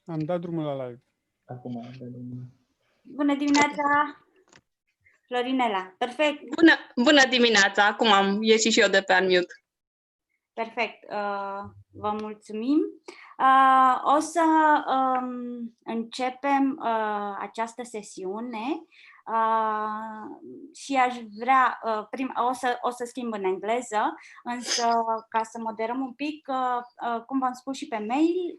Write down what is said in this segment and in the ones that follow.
Am dat drumul la live. Acum am dat drumul. Bună dimineața, Florinela. Perfect. Bună dimineața. Acum am ieșit și eu de pe unmute. Perfect. Vă mulțumim. O să începem această sesiune și aș vrea, o să schimb în engleză, însă ca să moderăm un pic, cum v-am spus și pe mail,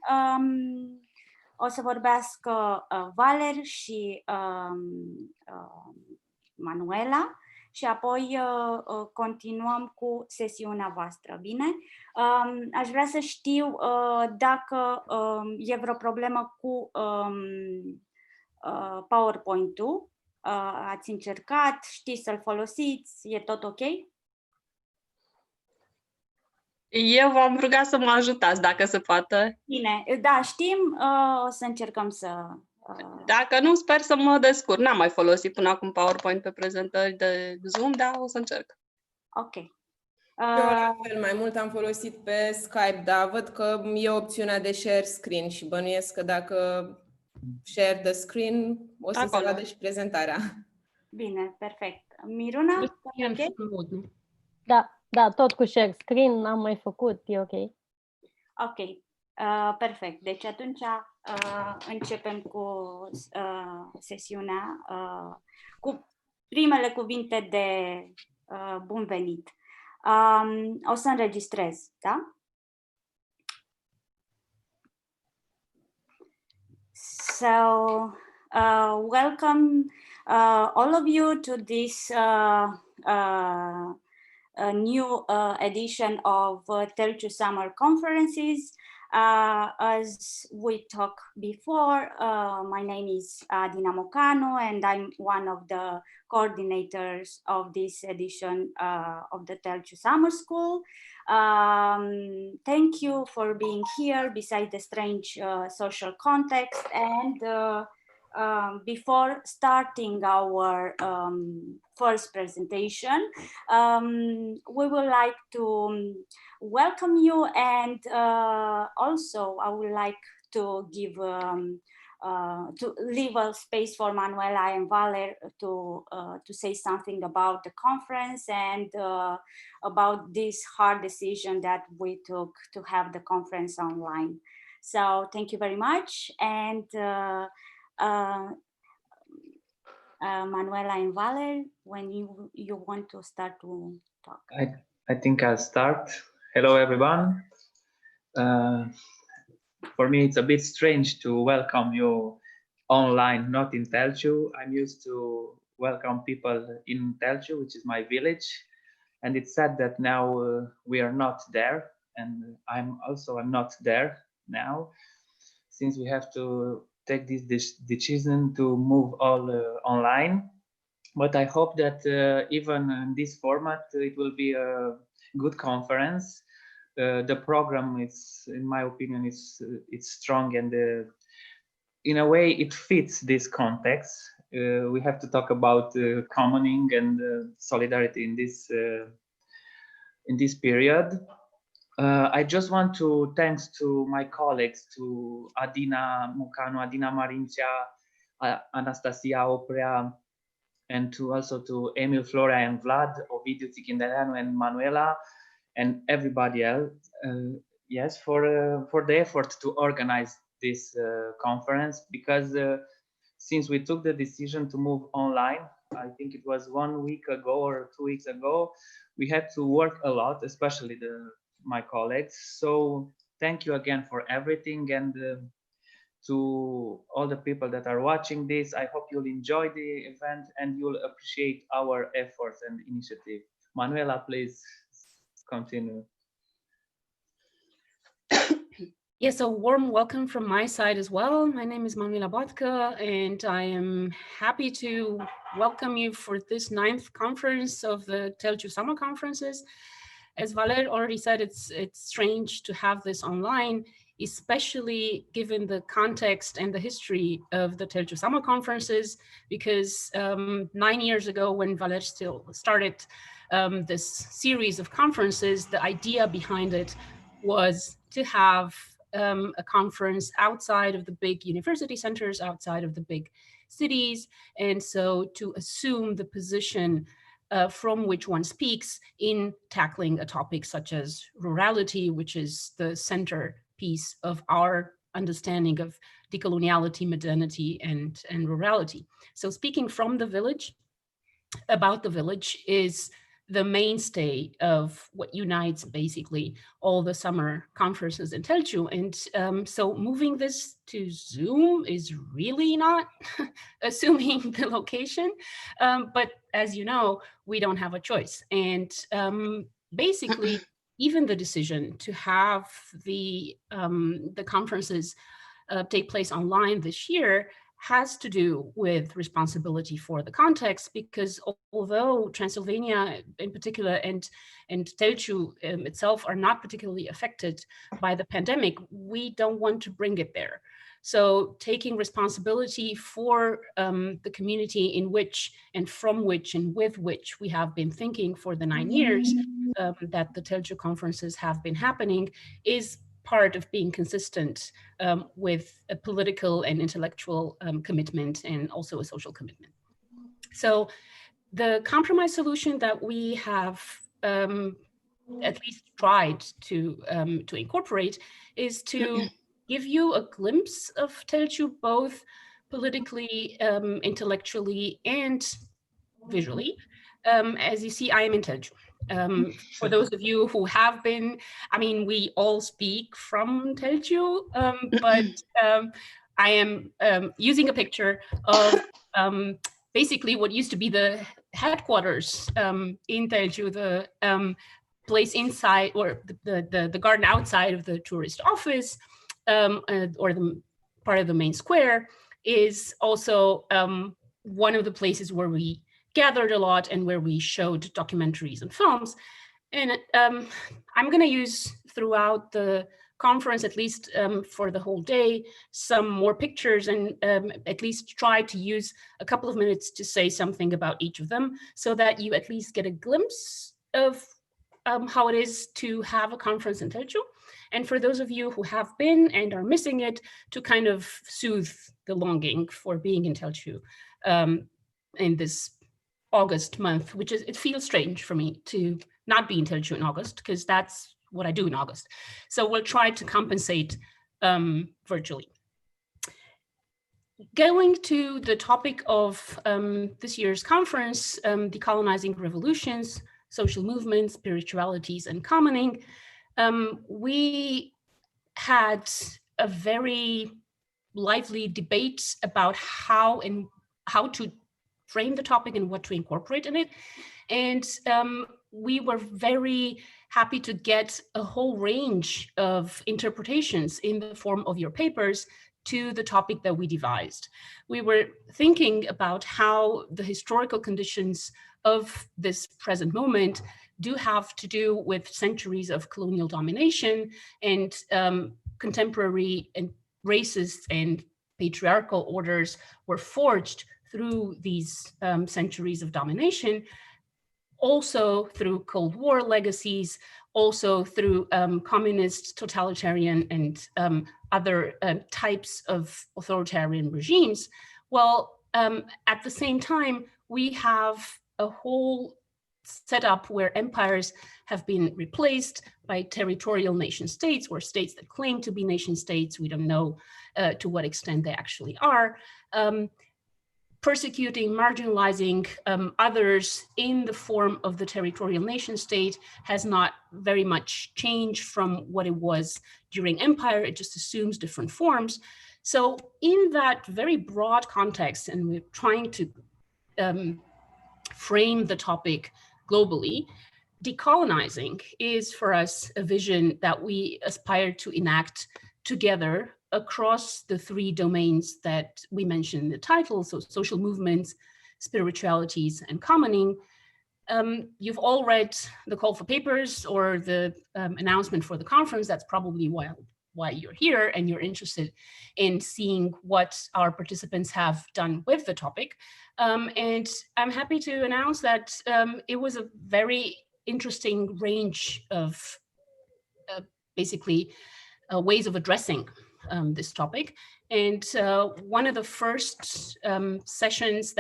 o să vorbească Valer și Manuela și apoi continuăm cu sesiunea voastră, bine? Aș vrea să știu dacă e vreo problemă cu PowerPoint-ul. Ați încercat, știți să-l folosiți, e tot ok? Eu v-am rugat să mă ajutați, dacă se poate. Bine, da, știm, o să încercăm să... Dacă nu, sper să mă descurc. N-am mai folosit până acum PowerPoint pe prezentări de Zoom, dar o să încerc. Ok. Eu la fel, mai mult am folosit pe Skype, dar văd că e opțiunea de share screen și bănuiesc că dacă share the screen o să se vadă și prezentarea. Bine, perfect. Miruna? Okay? Da, tot cu share screen am mai făcut, e ok. Ok, perfect. Deci atunci începem cu sesiunea, cu primele cuvinte de bun venit. O să înregistrez, da? So, welcome all of you to this new edition of Telciu Summer Conferences. As we talked before, my name is Dina Mocanu and I'm one of the coordinators of this edition of the Telciu Summer School. Thank you for being here beside the strange social context, and before starting our first presentation, we would like to welcome you, and also I would like to give to leave a space for Manuela and Valer to say something about the conference and about this hard decision that we took to have the conference online. So thank you very much, and Manuela and Valer, when you want to start to talk. I think I'll start. Hello, everyone. For me, it's a bit strange to welcome you online, not in Telciu. I'm used to welcome people in Telciu, which is my village. And it's sad that now we are not there. And I'm not there now, since we have to take this decision to move all online. But I hope that even in this format, it will be a good conference. The program is, in my opinion, it's strong, and in a way it fits this context. We have to talk about commoning and solidarity in this period. I just want to thanks to my colleagues, to Adina Mucanu, Adina Marincea, Anastasia Oprea, and also to Emil, Flora, and Vlad, Ovidiu Tichindereanu, and Manuela, and everybody else. Yes, for the effort to organize this conference, because since we took the decision to move online, I think it was 1 week ago or 2 weeks ago, we had to work a lot, especially my colleagues. So thank you again for everything, and to all the people that are watching this, I hope you'll enjoy the event and you'll appreciate our efforts and initiative. Manuela, please continue. Yes, a warm welcome from my side as well. My name is Manuela Boatcă, and I am happy to welcome you for this 9th conference of the Telciu Summer Conferences. As Valer already said, it's strange to have this online, especially given the context and the history of the Telciu Summer Conferences, because 9 years ago, when Valer still started this series of conferences, the idea behind it was to have a conference outside of the big university centers, outside of the big cities. And so to assume the position from which one speaks in tackling a topic such as rurality, which is the centerpiece of our understanding of decoloniality, modernity, and rurality. So speaking from the village, about the village, is the mainstay of what unites basically all the summer conferences in Telciu. And so moving this to Zoom is really not assuming the location, but as you know, we don't have a choice. And basically, even the decision to have the conferences take place online this year has to do with responsibility for the context, because although Transylvania in particular and Telciu itself are not particularly affected by the pandemic, we don't want to bring it there. So taking responsibility for the community in which and from which and with which we have been thinking for the 9 years that the Telciu conferences have been happening is part of being consistent with a political and intellectual commitment, and also a social commitment. So the compromise solution that we have at least tried to incorporate is to give you a glimpse of Telciu, both politically, intellectually, and visually. As you see, I am in Telciu. For those of you who have been, I mean, we all speak from Telciu, but I am using a picture of basically what used to be the headquarters in Telciu, the place inside, or the garden outside of the tourist office, or the part of the main square, is also one of the places where we gathered a lot and where we showed documentaries and films. And I'm going to use throughout the conference, at least for the whole day, some more pictures, and at least try to use a couple of minutes to say something about each of them, so that you at least get a glimpse of how it is to have a conference in Telciu. And for those of you who have been and are missing it, to kind of soothe the longing for being in Telciu in this August month, which is, it feels strange for me to not be in Telciu in August, because that's what I do in August. So we'll try to compensate virtually. Going to the topic of this year's conference, Decolonizing Revolutions, Social Movements, Spiritualities, and Commoning, we had a very lively debate about how to frame the topic and what to incorporate in it. And we were very happy to get a whole range of interpretations in the form of your papers to the topic that we devised. We were thinking about how the historical conditions of this present moment do have to do with centuries of colonial domination, and contemporary and racist and patriarchal orders were forged through these centuries of domination, also through Cold War legacies, also through communist, totalitarian, and other types of authoritarian regimes. Well, at the same time, we have a whole setup where empires have been replaced by territorial nation states, or states that claim to be nation states. We don't know to what extent they actually are. Persecuting, marginalizing others in the form of the territorial nation state has not very much changed from what it was during empire. It just assumes different forms. So in that very broad context, and we're trying to frame the topic globally, decolonizing is for us a vision that we aspire to enact together across the three domains that we mentioned in the title, so social movements, spiritualities, and commoning. You've all read the call for papers or the announcement for the conference. That's probably why you're here, and you're interested in seeing what our participants have done with the topic. And I'm happy to announce that it was a very interesting range of basically ways of addressing this topic. And one of the first sessions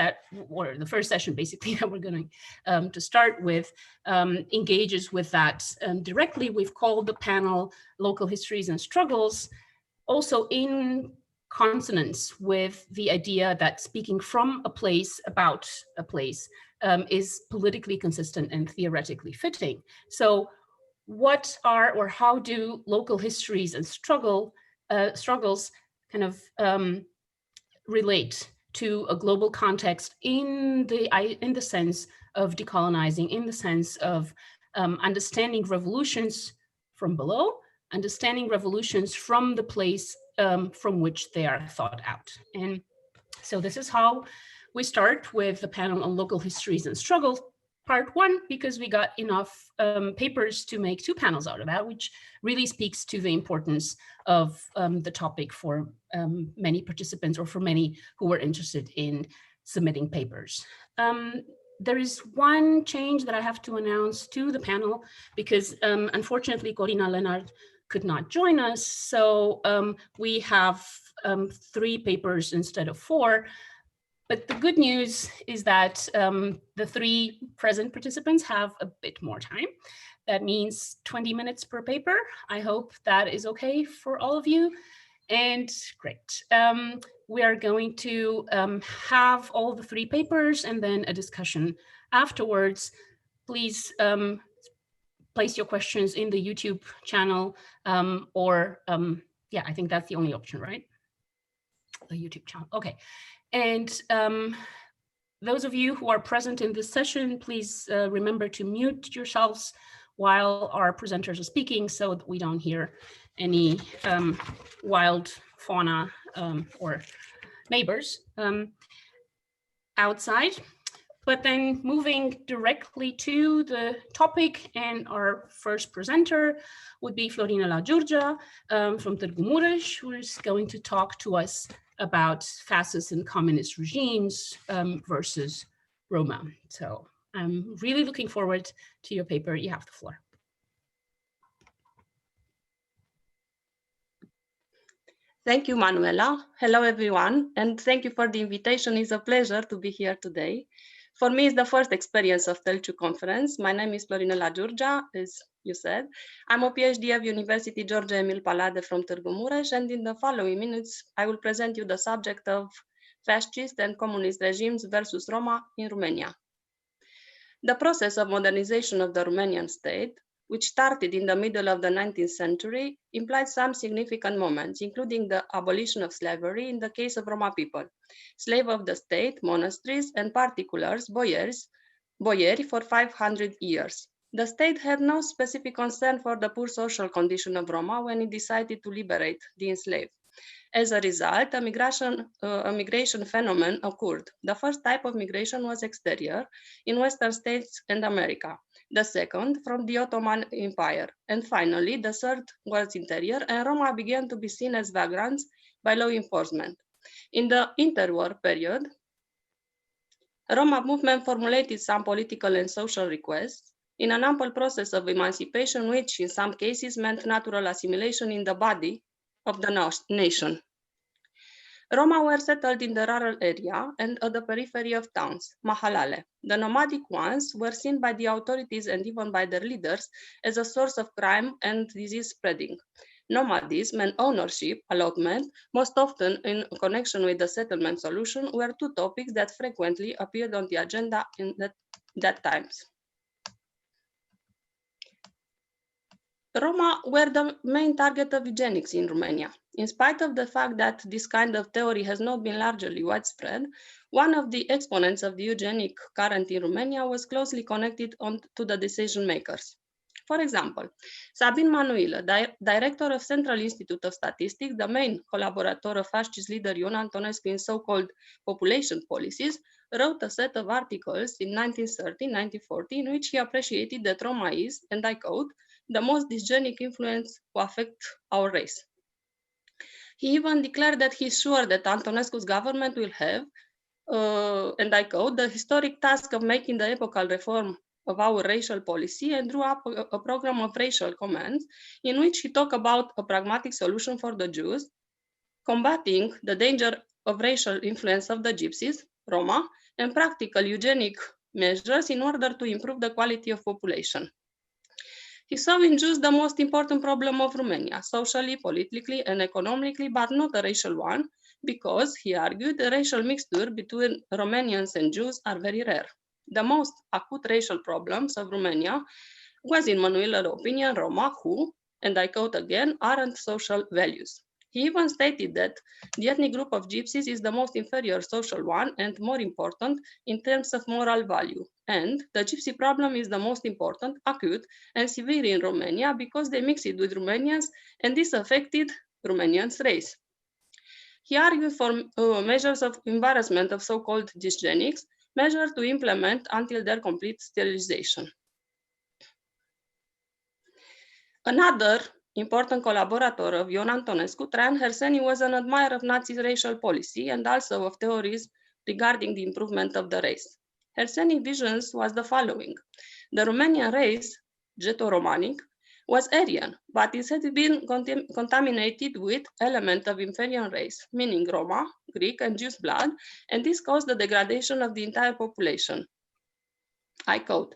or the first session basically that we're going to start with engages with that directly. We've called the panel Local Histories and Struggles, also in consonance with the idea that speaking from a place about a place is politically consistent and theoretically fitting. So what are, or how do local histories and struggles kind of relate to a global context in the sense of decolonizing, in the sense of understanding revolutions from below, understanding revolutions from the place from which they are thought out. And so this is how we start with the panel on local histories and struggles, part one, because we got enough papers to make two panels out of that, which really speaks to the importance of the topic for many participants, or for many who were interested in submitting papers. There is one change that I have to announce to the panel, because unfortunately Corina Lenard could not join us. So we have 3 papers instead of 4. But the good news is that the 3 present participants have a bit more time. That means 20 minutes per paper. I hope that is okay for all of you. And great. We are going to have all the 3 papers and then a discussion afterwards. Please place your questions in the YouTube channel yeah, I think that's the only option, right? The YouTube channel, okay. And those of you who are present in this session, please remember to mute yourselves while our presenters are speaking so that we don't hear any wild fauna or neighbors outside. But then moving directly to the topic, and our first presenter would be Florinela Giurgea from Târgu Mureș, who is going to talk to us about fascist and communist regimes versus Roma. So I'm really looking forward to your paper. You have the floor. Thank you, Manuela. Hello, everyone, and thank you for the invitation. It's a pleasure to be here today. For me, it's the first experience of Telciu Conference. My name is Florinela Giurgea, as you said. I'm a PhD of University George Emil Palade from Târgu Mureș, and in the following minutes, I will present you the subject of fascist and communist regimes versus Roma in Romania. The process of modernization of the Romanian state, which started in the middle of the 19th century, implied some significant moments, including the abolition of slavery in the case of Roma people, slave of the state, monasteries, and particulars, boieri, for 500 years. The state had no specific concern for the poor social condition of Roma when it decided to liberate the enslaved. As a result, a migration phenomenon occurred. The first type of migration was exterior in Western states and America. The second from the Ottoman Empire. And finally, the third was interior, and Roma began to be seen as vagrants by law enforcement. In the interwar period, Roma movement formulated some political and social requests in an ample process of emancipation, which in some cases meant natural assimilation in the body of the nation. Roma were settled in the rural area and at the periphery of towns, mahalale. The nomadic ones were seen by the authorities and even by their leaders as a source of crime and disease spreading. Nomadism and ownership, allotment, most often in connection with the settlement solution, were 2 topics that frequently appeared on the agenda in that times. Roma were the main target of eugenics in Romania. In spite of the fact that this kind of theory has not been largely widespread, one of the exponents of the eugenic current in Romania was closely connected to the decision makers. For example, Sabin Manuela, director of Central Institute of Statistics, the main collaborator of fascist leader Ion Antonescu in so-called population policies, wrote a set of articles in 1930-1940 in which he appreciated that Roma is, and I quote, the most dysgenic influence to affect our race. He even declared that he's sure that Antonescu's government will have, and I quote, the historic task of making the epochal reform of our racial policy and drew up a program of racial commands in which he talked about a pragmatic solution for the Jews, combating the danger of racial influence of the Gypsies, Roma, and practical eugenic measures in order to improve the quality of population. He saw in Jews the most important problem of Romania, socially, politically, and economically, but not a racial one, because, he argued, the racial mixture between Romanians and Jews are very rare. The most acute racial problems of Romania was, in Manuela's opinion, Roma, who, and I quote again, aren't social values. He even stated that the ethnic group of Gypsies is the most inferior social one and more important in terms of moral value. And the Gypsy problem is the most important, acute, and severe in Romania because they mix it with Romanians and this affected Romanians' race. He argued for measures of embarrassment of so-called dysgenics, measures to implement until their complete sterilization. Another important collaborator of Ion Antonescu, Traian Herseni, was an admirer of Nazi racial policy and also of theories regarding the improvement of the race. Herseni's visions was the following. The Romanian race, Geto-Romanic, was Aryan, but it had been contaminated with elements of inferior race, meaning Roma, Greek, and Jewish blood, and this caused the degradation of the entire population. I quote,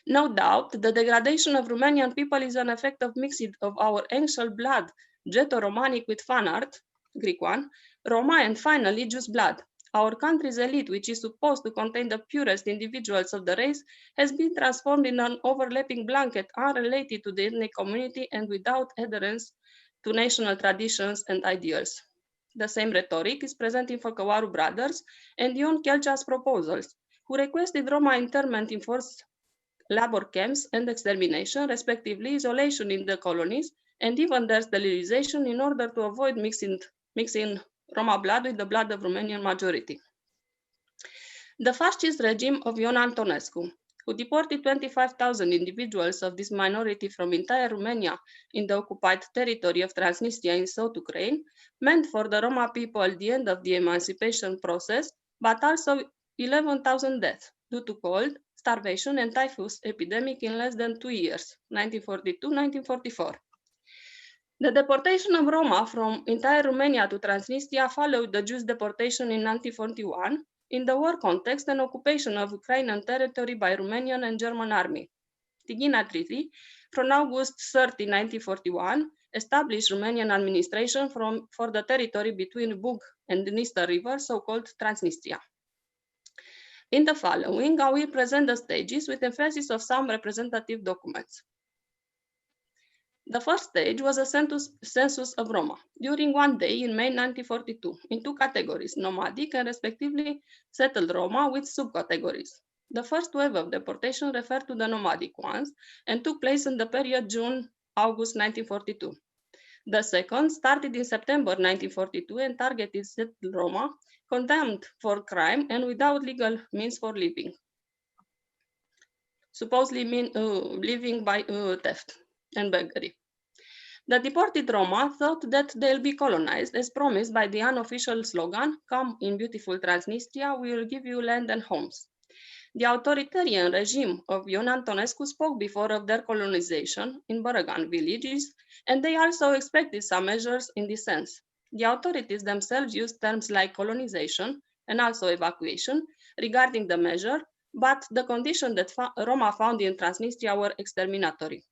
"No doubt, the degradation of Romanian people is an effect of mixing of our ancient blood, Geto-Romanic with Fanart, Greek one, Roma, and finally Jewish blood. Our country's elite, which is supposed to contain the purest individuals of the race, has been transformed in an overlapping blanket unrelated to the ethnic community and without adherence to national traditions and ideals." The same rhetoric is present in Făcăuaru Brothers and Ion Chelcea's proposals, who requested Roma internment in forced labor camps and extermination, respectively isolation in the colonies, and even their sterilization in order to avoid mixing Roma blood with the blood of Romanian majority. The fascist regime of Ion Antonescu, who deported 25,000 individuals of this minority from entire Romania in the occupied territory of Transnistria in South Ukraine, meant for the Roma people the end of the emancipation process, but also 11,000 deaths due to cold, starvation, and typhus epidemic in less than 2 years, 1942-1944. The deportation of Roma from entire Romania to Transnistria followed the Jews' deportation in 1941 in the war context and occupation of Ukrainian territory by Romanian and German army. Tighina Treaty, from August 30, 1941, established Romanian administration for the territory between Bug and the Dniester River, so-called Transnistria. In the following, I will present the stages with emphasis of some representative documents. The first stage was a census of Roma during one day in May 1942 in two categories, nomadic and respectively settled Roma with subcategories. The first wave of deportation referred to the nomadic ones and took place in the period June-August 1942. The second started in September 1942 and targeted settled Roma condemned for crime and without legal means for living, supposedly living by theft and beggary. The deported Roma thought that they'll be colonized, as promised by the unofficial slogan, "Come in beautiful Transnistria, we will give you land and homes." The authoritarian regime of Ion Antonescu spoke before of their colonization in Bărăgan villages, and they also expected some measures in this sense. The authorities themselves used terms like colonization and also evacuation regarding the measure, but the conditions that Roma found in Transnistria were exterminatory.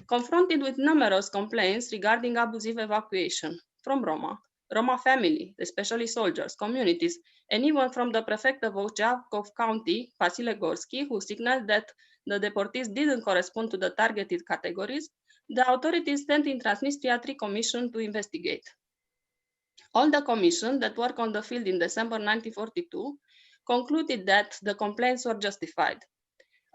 Confronted with numerous complaints regarding abusive evacuation from Roma family, especially soldiers, communities, and even from the prefect of Oceavkov County, Vasile Gorski, who signaled that the deportees didn't correspond to the targeted categories, the authorities sent in Transnistria 3 commissions to investigate. All the commissions that worked on the field in December 1942 concluded that the complaints were justified.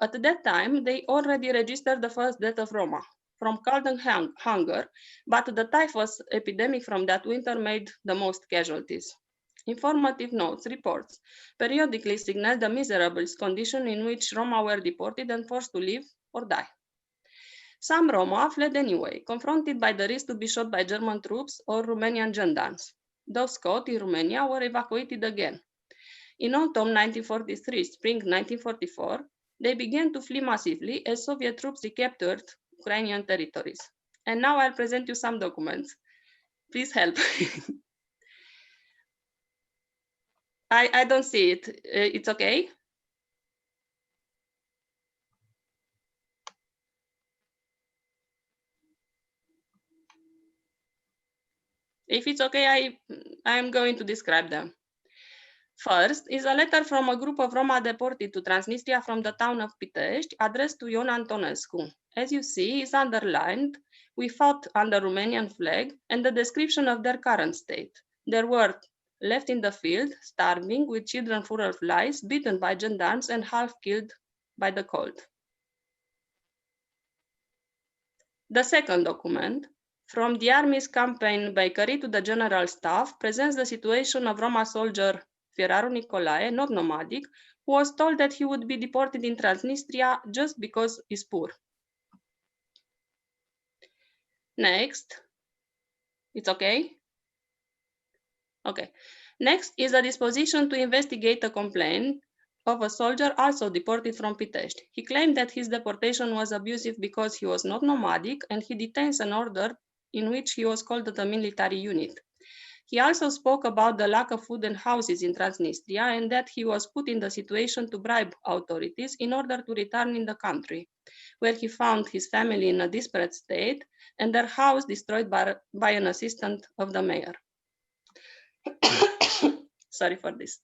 At that time, they already registered the first death of Roma from cold and hunger, but the typhus epidemic from that winter made the most casualties. Informative notes, reports, periodically signaled the miserable condition in which Roma were deported and forced to live or die. Some Roma fled anyway, confronted by the risk to be shot by German troops or Romanian gendarmes. Those caught in Romania were evacuated again. In autumn 1943, spring 1944, they began to flee massively as Soviet troops recaptured Ukrainian territories. And now I'll present you some documents. Please help. I don't see it. It's okay? If it's okay, I'm going to describe them. First is a letter from a group of Roma deported to Transnistria from the town of Pitești, addressed to Ion Antonescu. As you see, it's underlined. We fought under Romanian flag, and the description of their current state. They were left in the field, starving, with children full of lice, beaten by gendarmes, and half killed by the cold. The second document, from the Army's campaign bakery to the General Staff, presents the situation of Roma soldier Fieraru Nicolae, not nomadic, who was told that he would be deported in Transnistria just because he's poor. Next, it's okay? Okay. Next is a disposition to investigate a complaint of a soldier also deported from Pitești. He claimed that his deportation was abusive because he was not nomadic, and he detains an order in which he was called to the military unit. He also spoke about the lack of food and houses in Transnistria, and that he was put in the situation to bribe authorities in order to return in the country, where he found his family in a desperate state and their house destroyed by an assistant of the mayor. Sorry for this.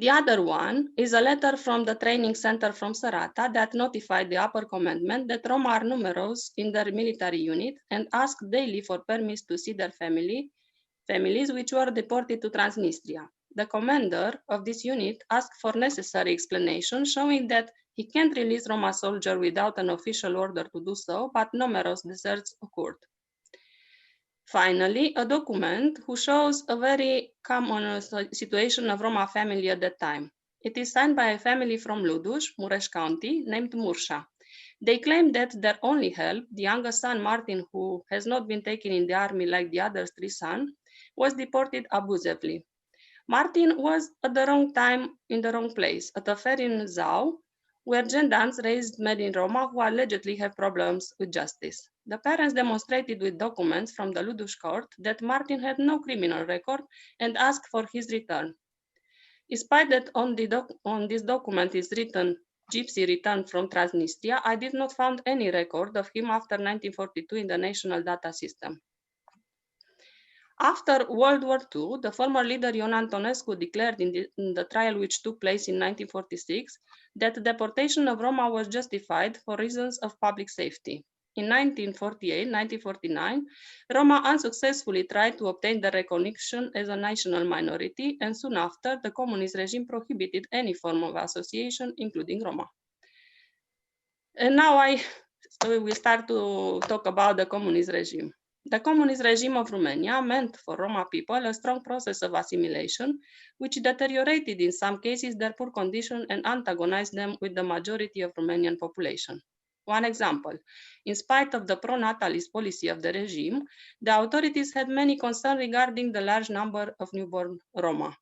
The other one is a letter from the training center from Sărata that notified the upper commandment that Roma are numerous in their military unit and asked daily for permits to see their families which were deported to Transnistria. The commander of this unit asked for necessary explanation, showing that he can't release Roma soldier without an official order to do so, but numerous deserts occurred. Finally, a document who shows a very common situation of Roma family at that time. It is signed by a family from Luduș, Mureș County, named Murșa. They claim that their only help, the youngest son Martin, who has not been taken in the army like the other three sons, was deported abusively. Martin was at the wrong time in the wrong place, at a fair in Zau, where gendarmes raised men in Roma who allegedly have problems with justice. The parents demonstrated with documents from the Luduș court that Martin had no criminal record and asked for his return. Despite that on this document is written Gypsy returned from Transnistria, I did not find any record of him after 1942 in the national data system. After World War II, the former leader Ion Antonescu declared in the trial which took place in 1946 that the deportation of Roma was justified for reasons of public safety. In 1948-1949, Roma unsuccessfully tried to obtain their recognition as a national minority, and soon after, the communist regime prohibited any form of association, including Roma. And now we will start to talk about the communist regime. The communist regime of Romania meant for Roma people a strong process of assimilation, which deteriorated in some cases their poor condition and antagonized them with the majority of Romanian population. One example, in spite of the pro-natalist policy of the regime, the authorities had many concerns regarding the large number of newborn Roma.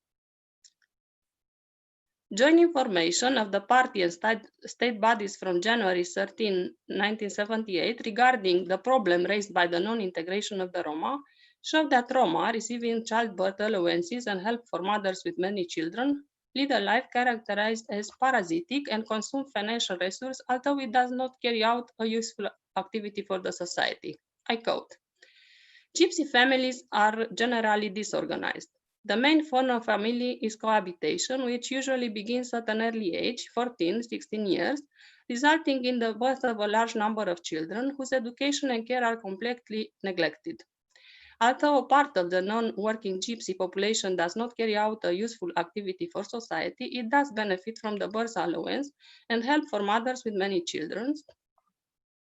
Joint information of the party and state bodies from January 13, 1978 regarding the problem raised by the non-integration of the Roma showed that Roma receiving childbirth allowances and help for mothers with many children lead a life characterized as parasitic and consume financial resources, although it does not carry out a useful activity for the society. I quote, "Gypsy families are generally disorganized. The main form of family is cohabitation, which usually begins at an early age, 14, 16 years, resulting in the birth of a large number of children whose education and care are completely neglected. Although a part of the non-working Gypsy population does not carry out a useful activity for society, it does benefit from the birth allowance and help for mothers with many children,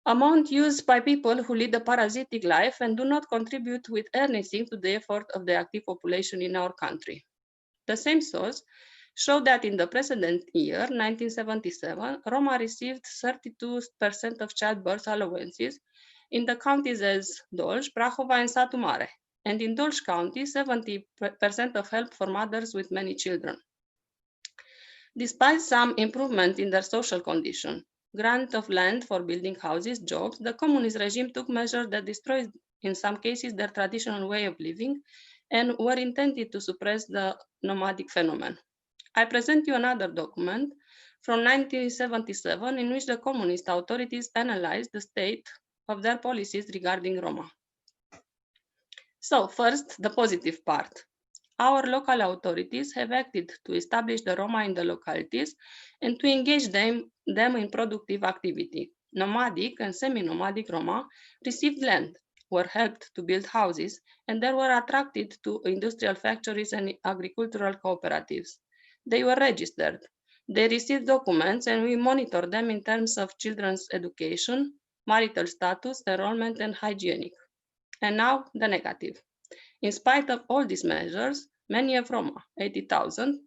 amount used by people who lead a parasitic life and do not contribute with anything to the effort of the active population in our country." The same source showed that in the precedent year, 1977, Roma received 32% of childbirth allowances in the counties as Dolj, Prahova, and Satu Mare, and in Dolj County, 70% of help for mothers with many children. Despite some improvement in their social condition, grant of land for building houses, jobs, the communist regime took measures that destroyed, in some cases, their traditional way of living and were intended to suppress the nomadic phenomenon. I present you another document from 1977 in which the communist authorities analyzed the state of their policies regarding Roma. So first, the positive part. Our local authorities have acted to establish the Roma in the localities and to engage them in productive activity. Nomadic and semi-nomadic Roma received land, were helped to build houses, and they were attracted to industrial factories and agricultural cooperatives. They were registered. They received documents, and we monitor them in terms of children's education, marital status, enrollment, and hygienic. And now the negative. In spite of all these measures, many of Roma, 80,000,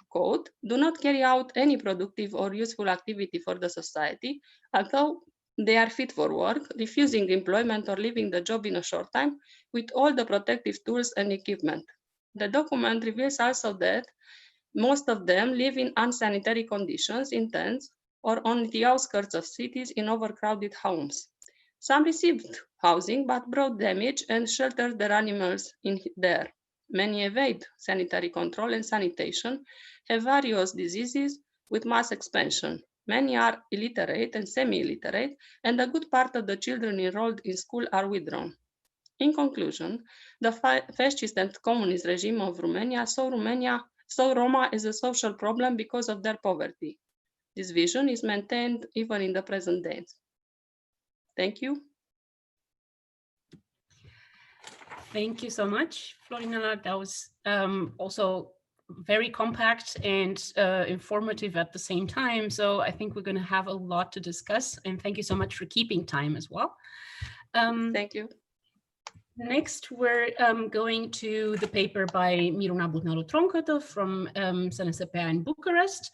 quote, do not carry out any productive or useful activity for the society, although they are fit for work, refusing employment or leaving the job in a short time with all the protective tools and equipment. The document reveals also that most of them live in unsanitary conditions in tents or on the outskirts of cities in overcrowded homes. Some received housing but brought damage and sheltered their animals in there. Many evade sanitary control and sanitation, have various diseases with mass expansion. Many are illiterate and semi-illiterate, and a good part of the children enrolled in school are withdrawn. In conclusion, the fascist and communist regime of Romania saw Roma as a social problem because of their poverty. This vision is maintained even in the present days. Thank you. Thank you so much, Florinela. That was also very compact and informative at the same time. So I think we're going to have a lot to discuss. And thank you so much for keeping time as well. Thank you. Next, we're going to the paper by Miruna Butnaru Troncotă from SNSPA in Bucharest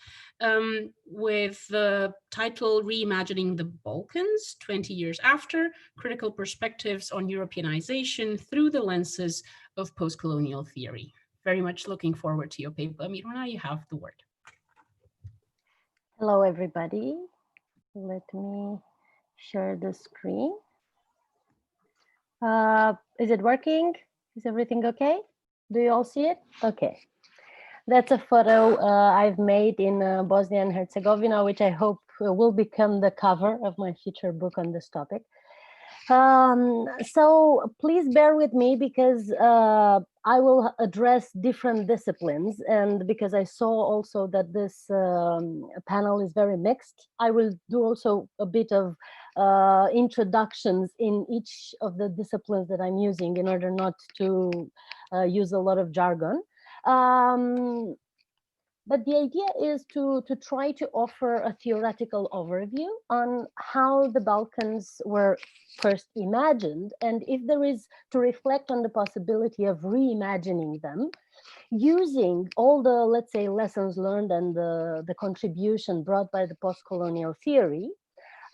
with the title Reimagining the Balkans 20 Years After, Critical Perspectives on Europeanization Through the Lenses of Postcolonial Theory. Very much looking forward to your paper. Miruna, you have the word. Hello, everybody. Let me share the screen. Is it working? Is everything okay? Do you all see it? Okay. That's a photo I've made in Bosnia and Herzegovina, which I hope will become the cover of my future book on this topic. So please bear with me because I will address different disciplines, and because I saw also that this panel is very mixed, I will do also a bit of introductions in each of the disciplines that I'm using in order not to use a lot of jargon. But the idea is to try to offer a theoretical overview on how the Balkans were first imagined, and if there is to reflect on the possibility of reimagining them, using all the, let's say, lessons learned and the contribution brought by the postcolonial theory,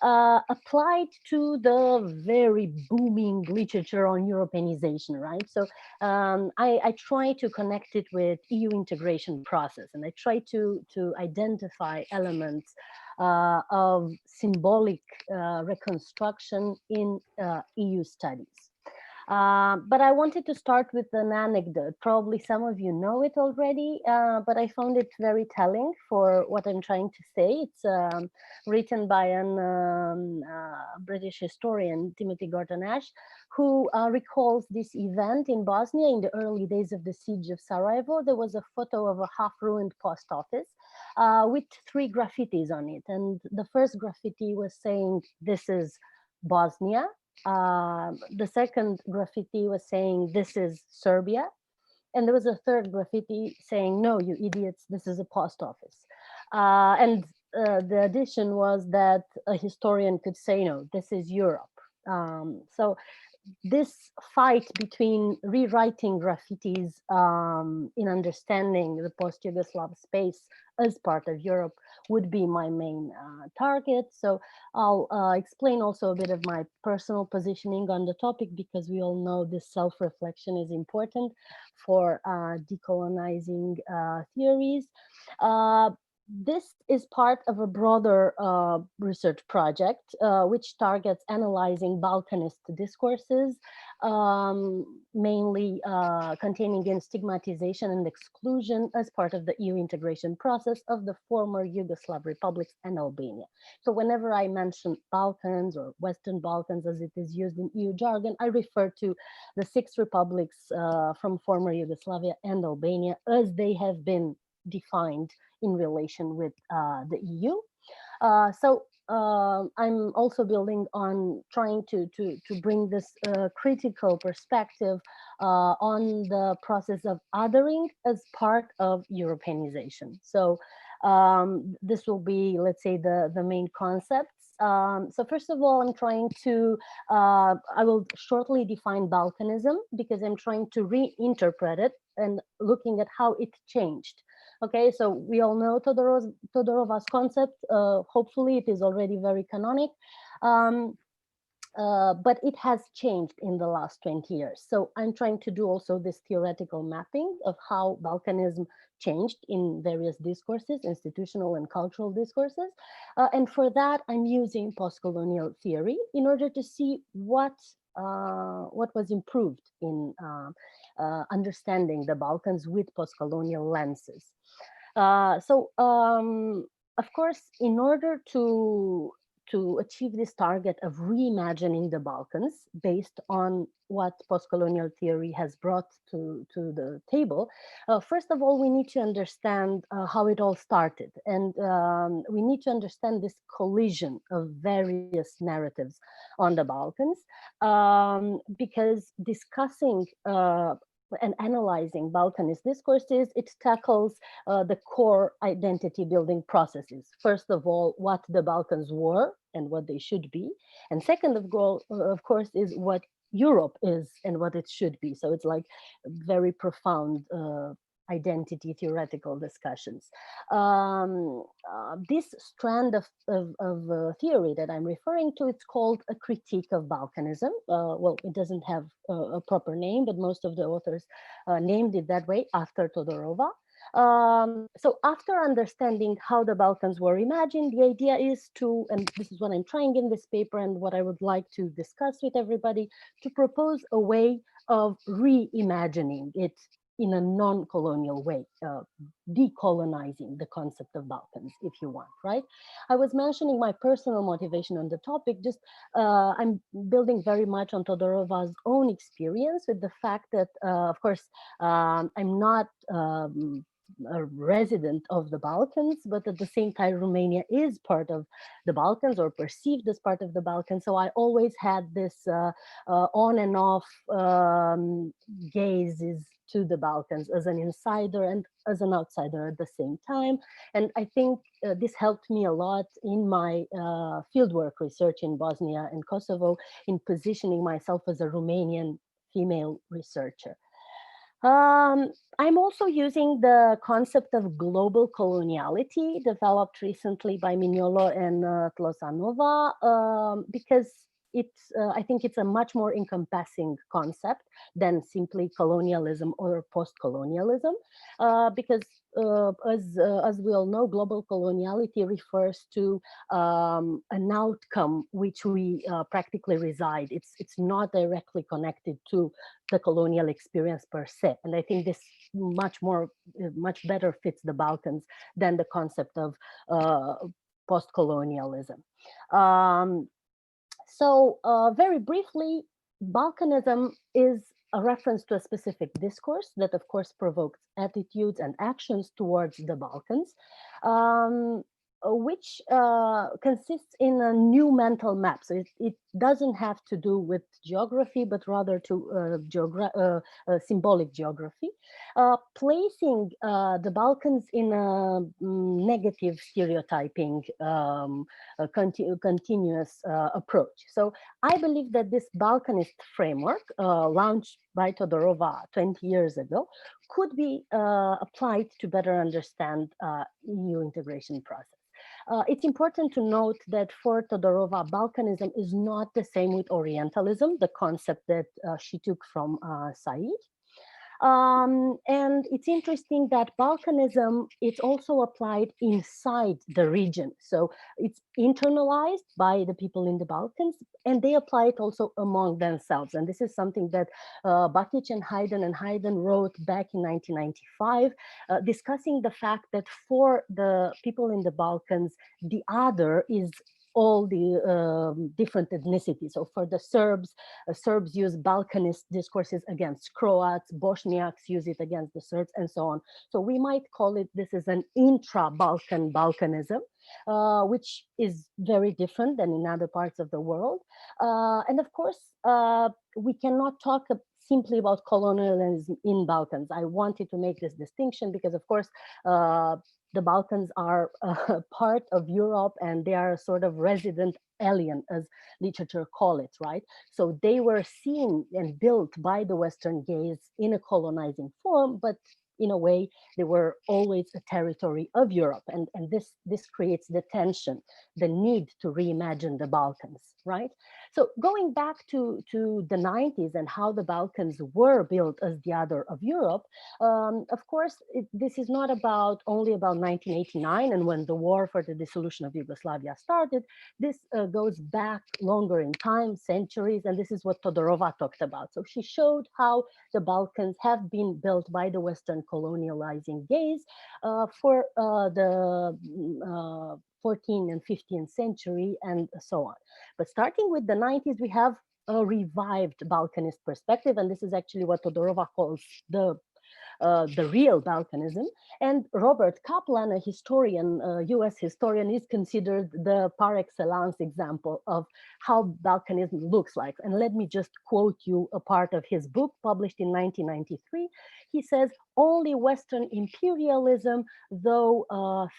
applied to the very booming literature on Europeanization, right? So I try to connect it with EU integration process, and I try to identify elements of symbolic reconstruction in EU studies. But I wanted to start with an anecdote. Probably some of you know it already, but I found it very telling for what I'm trying to say. It's written by an British historian, Timothy Gorton-Ash, who recalls this event in Bosnia in the early days of the siege of Sarajevo. There was a photo of a half-ruined post office with 3 graffitis on it. And the first graffiti was saying, "This is Bosnia." The second graffiti was saying, "This is Serbia." And there was a third graffiti saying, "No, you idiots, this is a post office." And the addition was that a historian could say, "No, this is Europe." So this fight between rewriting graffitis in understanding the post-Yugoslav space as part of Europe would be my main target. So I'll explain also a bit of my personal positioning on the topic, because we all know this self-reflection is important for decolonizing theories. this is part of a broader research project, which targets analyzing Balkanist discourses, mainly containing in stigmatization and exclusion as part of the EU integration process of the former Yugoslav republics and Albania. So whenever I mention Balkans or Western Balkans, as it is used in EU jargon, I refer to the 6 republics from former Yugoslavia and Albania as they have been defined in relation with the EU. I'm also building on trying to bring this critical perspective on the process of othering as part of Europeanization. So this will be, let's say, the main concepts. So first of all, I'm trying to, I will shortly define Balkanism because I'm trying to reinterpret it and looking at how it changed. Okay, so we all know Todorova's concept. Hopefully it is already very canonic, but it has changed in the last 20 years. So I'm trying to do also this theoretical mapping of how Balkanism changed in various discourses, institutional and cultural discourses. And for that, I'm using postcolonial theory in order to see what was improved in understanding the Balkans with postcolonial lenses. Of course, in order to achieve this target of reimagining the Balkans based on what postcolonial theory has brought to the table, first of all, we need to understand how it all started. And we need to understand this collision of various narratives on the Balkans, because discussing and analyzing Balkanist discourses, it tackles the core identity building processes. First of all, what the Balkans were and what they should be. And second of all, of course, is what Europe is and what it should be. So it's like very profound identity theoretical discussions. This strand of theory that I'm referring to, it's called a critique of Balkanism. Well, it doesn't have a proper name, but most of the authors named it that way after Todorova. So after understanding how the Balkans were imagined, the idea is to, and this is what I'm trying in this paper and what I would like to discuss with everybody, to propose a way of reimagining it in a non-colonial way, decolonizing the concept of Balkans, if you want, right? I was mentioning my personal motivation on the topic, just I'm building very much on Todorova's own experience with the fact that, of course, I'm not a resident of the Balkans, but at the same time, Romania is part of the Balkans or perceived as part of the Balkans. So I always had this on and off gazes to the Balkans as an insider and as an outsider at the same time. And I think this helped me a lot in my fieldwork research in Bosnia and Kosovo in positioning myself as a Romanian female researcher. I'm also using the concept of global coloniality developed recently by Mignolo and Tlosanova, because it's, I think it's a much more encompassing concept than simply colonialism or post-colonialism, because as we all know, global coloniality refers to an outcome which we practically reside. It's not directly connected to the colonial experience per se. And I think this much better fits the Balkans than the concept of post-colonialism. So very briefly, Balkanism is a reference to a specific discourse that, of course, provokes attitudes and actions towards the Balkans, which consists in a new mental map. So it doesn't have to do with geography, but rather to symbolic geography, placing the Balkans in a negative stereotyping, continuous approach. So I believe that this Balkanist framework, launched by Todorova 20 years ago, could be applied to better understand EU integration process. It's important to note that for Todorova, Balkanism is not the same with Orientalism, the concept that she took from Said. And it's interesting that Balkanism, it's also applied inside the region. So it's internalized by the people in the Balkans, and they apply it also among themselves. And this is something that Bakic and Haydn wrote back in 1995, discussing the fact that for the people in the Balkans, the other is all the different ethnicities. So for the Serbs, Serbs use Balkanist discourses against Croats, Bosniaks use it against the Serbs, and so on. So we might call it, this is an intra-Balkan Balkanism, which is very different than in other parts of the world. And of course, we cannot talk simply about colonialism in Balkans. I wanted to make this distinction because, of course, the Balkans are part of Europe, and they are a sort of resident alien, as literature call it, right? So they were seen and built by the Western gaze in a colonizing form, but in a way, they were always a territory of Europe. And this creates the tension, the need to reimagine the Balkans, right? So going back to the 90s and how the Balkans were built as the other of Europe, of course, this is not only about 1989 and when the war for the dissolution of Yugoslavia started. This goes back longer in time, centuries, and this is what Todorova talked about. So she showed how the Balkans have been built by the Western colonializing gaze for the 14th and 15th century and so on. But starting with the 90s, we have a revived Balkanist perspective, and this is actually what Todorova calls the real Balkanism. And Robert Kaplan, a historian, US historian, is considered the par excellence example of how Balkanism looks like. And let me just quote you a part of his book published in 1993. He says, only Western imperialism, though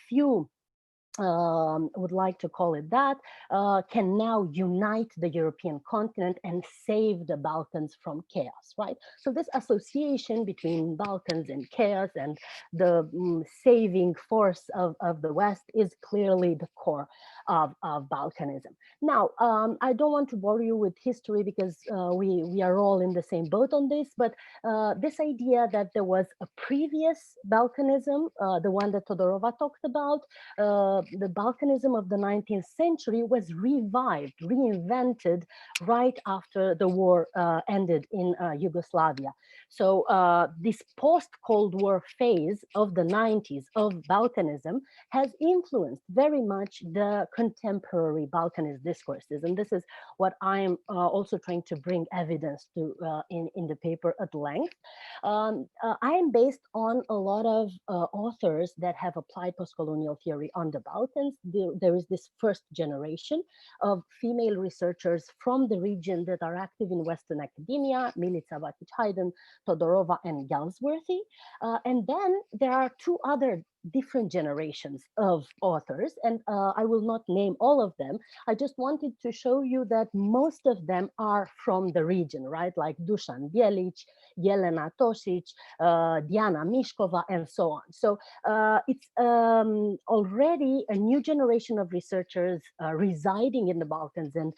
few would like to call it that, can now unite the European continent and save the Balkans from chaos, right? So this association between Balkans and chaos and the saving force of the West is clearly the core of Balkanism. Now, I don't want to bore you with history because we are all in the same boat on this, but this idea that there was a previous Balkanism, the one that Todorova talked about, the Balkanism of the 19th century was revived, reinvented right after the war ended in Yugoslavia. So this post-Cold War phase of the 90s of Balkanism has influenced very much the contemporary Balkanist discourses. And this is what I'm also trying to bring evidence to in the paper at length. I am based on a lot of authors that have applied postcolonial theory on the Balkans. There is this first generation of female researchers from the region that are active in Western academia, Milica, Bakic, Haydn, Todorova, and Galsworthy. And then there are two other different generations of authors, and I will not name all of them. I just wanted to show you that most of them are from the region, right? Like Dusan Bielic, Jelena Tosic, Diana Mishkova, and so on. So it's already a new generation of researchers residing in the Balkans and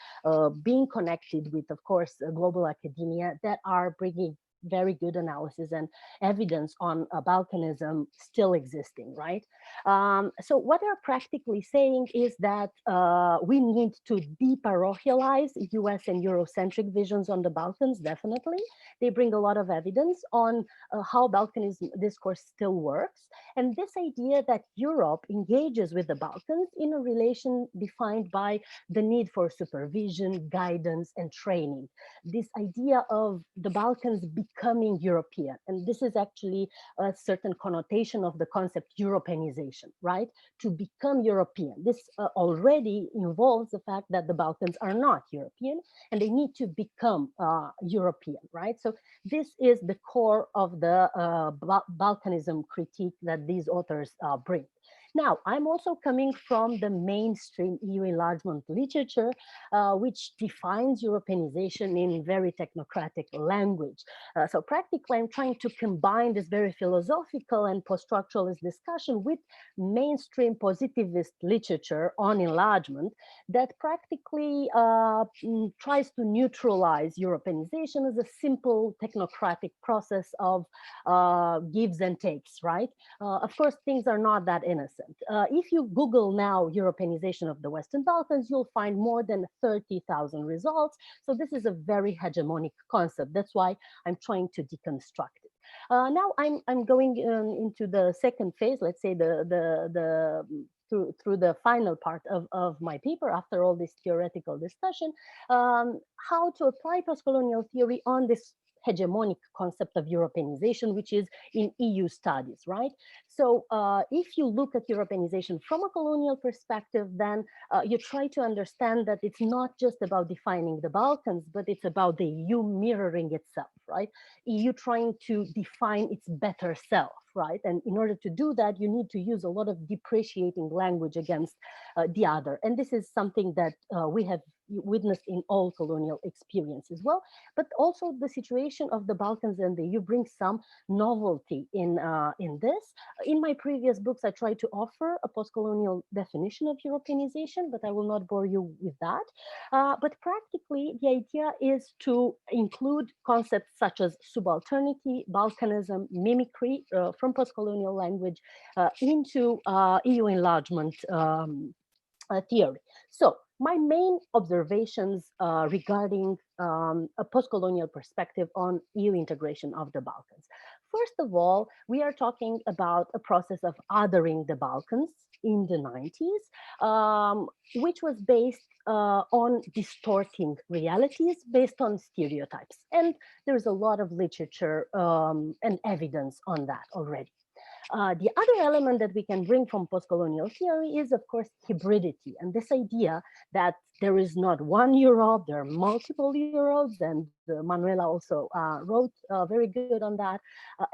being connected with, of course, global academia that are bringing very good analysis and evidence on Balkanism still existing, right? So what they're practically saying is that we need to deparochialize US and Eurocentric visions on the Balkans, definitely. They bring a lot of evidence on how Balkanism discourse still works. And this idea that Europe engages with the Balkans in a relation defined by the need for supervision, guidance, and training. This idea of the Balkans becoming European. And this is actually a certain connotation of the concept Europeanization, right? To become European. This already involves the fact that the Balkans are not European and they need to become European, right? So this is the core of the Balkanism critique that these authors bring. Now, I'm also coming from the mainstream EU enlargement literature, which defines Europeanization in very technocratic language. So practically, I'm trying to combine this very philosophical and post-structuralist discussion with mainstream positivist literature on enlargement that practically tries to neutralize Europeanization as a simple technocratic process of gives and takes, right? Of course, things are not that innocent. If you Google now Europeanization of the Western Balkans, you'll find more than 30,000 results. So this is a very hegemonic concept. That's why I'm trying to deconstruct it. Now I'm going into the second phase, let's say through the final part of my paper after all this theoretical discussion, how to apply postcolonial theory on this hegemonic concept of Europeanization, which is in EU studies, right? So if you look at Europeanization from a colonial perspective, then you try to understand that it's not just about defining the Balkans, but it's about the EU mirroring itself, right? EU trying to define its better self, right? And in order to do that, you need to use a lot of depreciating language against the other. And this is something that we have witnessed in all colonial experience as well. But also the situation of the Balkans and the EU brings some novelty in this. In my previous books, I tried to offer a postcolonial definition of Europeanization, but I will not bore you with that. But practically, the idea is to include concepts such as subalternity, Balkanism, mimicry from postcolonial language into EU enlargement theory. So my main observations regarding a postcolonial perspective on EU integration of the Balkans. First of all, we are talking about a process of othering the Balkans in the 90s, which was based on distorting realities based on stereotypes. And there's a lot of literature and evidence on that already. The other element that we can bring from postcolonial theory is, of course, hybridity, and this idea that there is not one Europe, there are multiple Europes, and Manuela also wrote very good on that.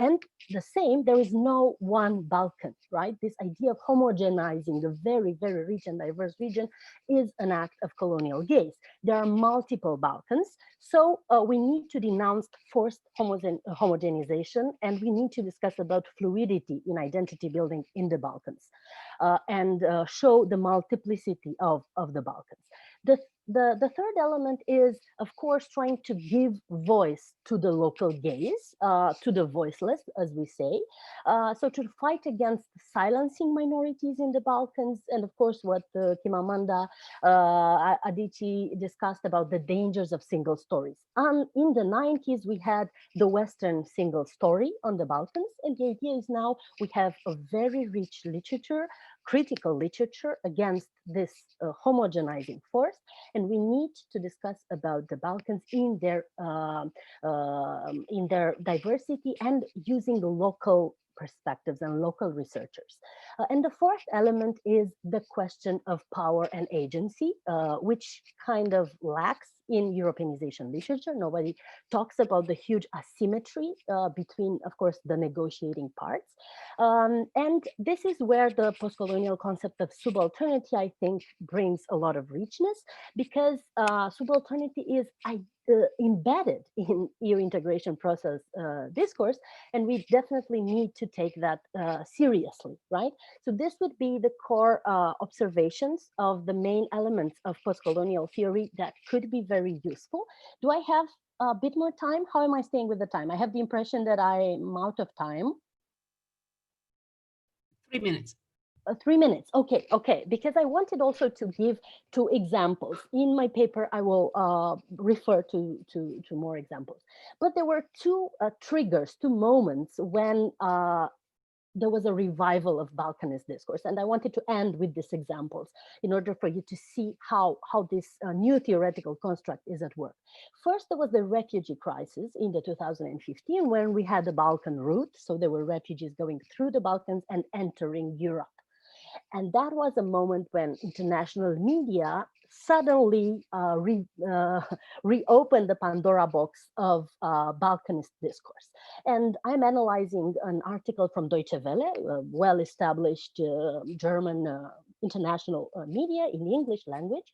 And the same, there is no one Balkan, right? This idea of homogenizing a very, very rich and diverse region is an act of colonial gaze. There are multiple Balkans, so we need to denounce forced homogenization, and we need to discuss about fluidity in identity building in the Balkans and show the multiplicity of the Balkans. The third element is, of course, trying to give voice to the local gaze, to the voiceless, as we say. So to fight against silencing minorities in the Balkans, and of course, what Chimamanda Adichie discussed about the dangers of single stories. In the 90s, we had the Western single story on the Balkans, and the idea is now we have a very rich literature, critical literature against this homogenizing force, and we need to discuss about the Balkans in their diversity and using the local perspectives and local researchers. And the fourth element is the question of power and agency, which kind of lacks in Europeanization literature. Nobody talks about the huge asymmetry between, of course, the negotiating parts. And this is where the postcolonial concept of subalternity, I think, brings a lot of richness, because subalternity is embedded in EU integration process discourse, and we definitely need to take that seriously, right? So this would be the core observations of the main elements of postcolonial theory that could be very useful. Do I have a bit more time? How am I staying with the time? I have the impression that I'm out of time. 3 minutes. 3 minutes. Okay. Because I wanted also to give 2 examples. In my paper, I will refer to more examples. But there were 2 triggers, 2 moments when there was a revival of Balkanist discourse. And I wanted to end with these examples in order for you to see how this new theoretical construct is at work. First, there was the refugee crisis in the 2015 when we had the Balkan route. So there were refugees going through the Balkans and entering Europe. And that was a moment when international media suddenly reopened the Pandora box of Balkanist discourse. And I'm analyzing an article from Deutsche Welle, a well-established German international media in the English language,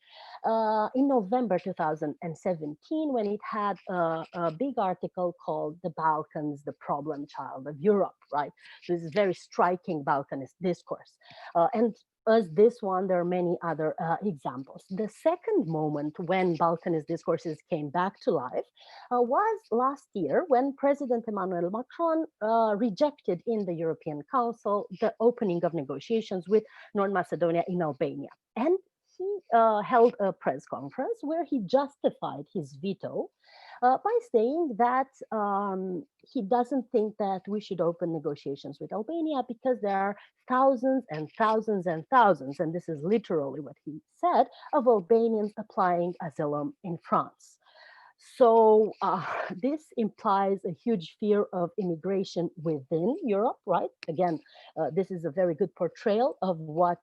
in November 2017, when it had a big article called "The Balkans, the Problem Child of Europe," right? So this is very striking Balkanist discourse. And as this one, there are many other examples. The second moment when Balkanist discourses came back to life was last year, when President Emmanuel Macron rejected in the European Council the opening of negotiations with North Macedonia in Albania. And he held a press conference where he justified his veto by saying that he doesn't think that we should open negotiations with Albania because there are thousands and thousands and thousands, and this is literally what he said, of Albanians applying asylum in France. So this implies a huge fear of immigration within Europe, right? Again, this is a very good portrayal of what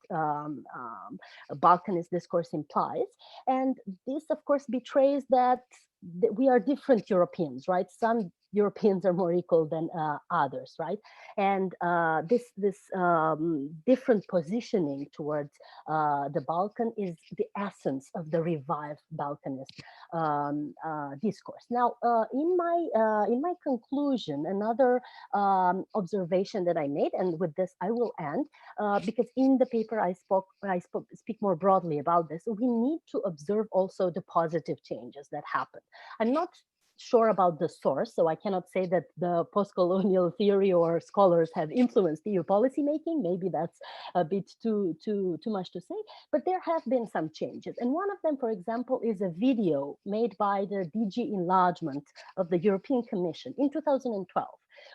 Balkanist discourse implies. And this, of course, betrays that we are different Europeans, right? Some Europeans are more equal than others, right? And this different positioning towards the Balkan is the essence of the revived Balkanist discourse. Now, in my conclusion, another observation that I made, and with this I will end, because in the paper I speak more broadly about this. We need to observe also the positive changes that happen. I'm not sure about the source, so I cannot say that the post-colonial theory or scholars have influenced EU policymaking. Maybe that's a bit too much to say, but there have been some changes. And one of them, for example, is a video made by the DG Enlargement of the European Commission in 2012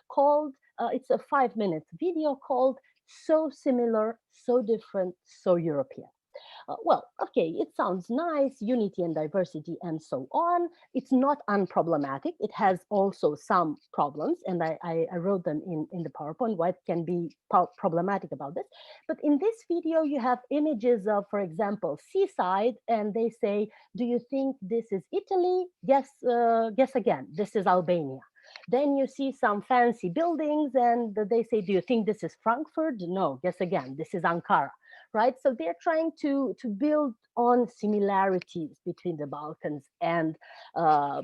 called, it's a 5-minute video called "So Similar, So Different, So European." Well, okay, it sounds nice, unity and diversity and so on. It's not unproblematic. It has also some problems, and I wrote them in the PowerPoint, what can be problematic about this. But in this video, you have images of, for example, seaside, and they say, do you think this is Italy? Guess again, this is Albania. Then you see some fancy buildings, and they say, do you think this is Frankfurt? No, guess again, this is Ankara. Right, so they're trying to build on similarities between the Balkans and the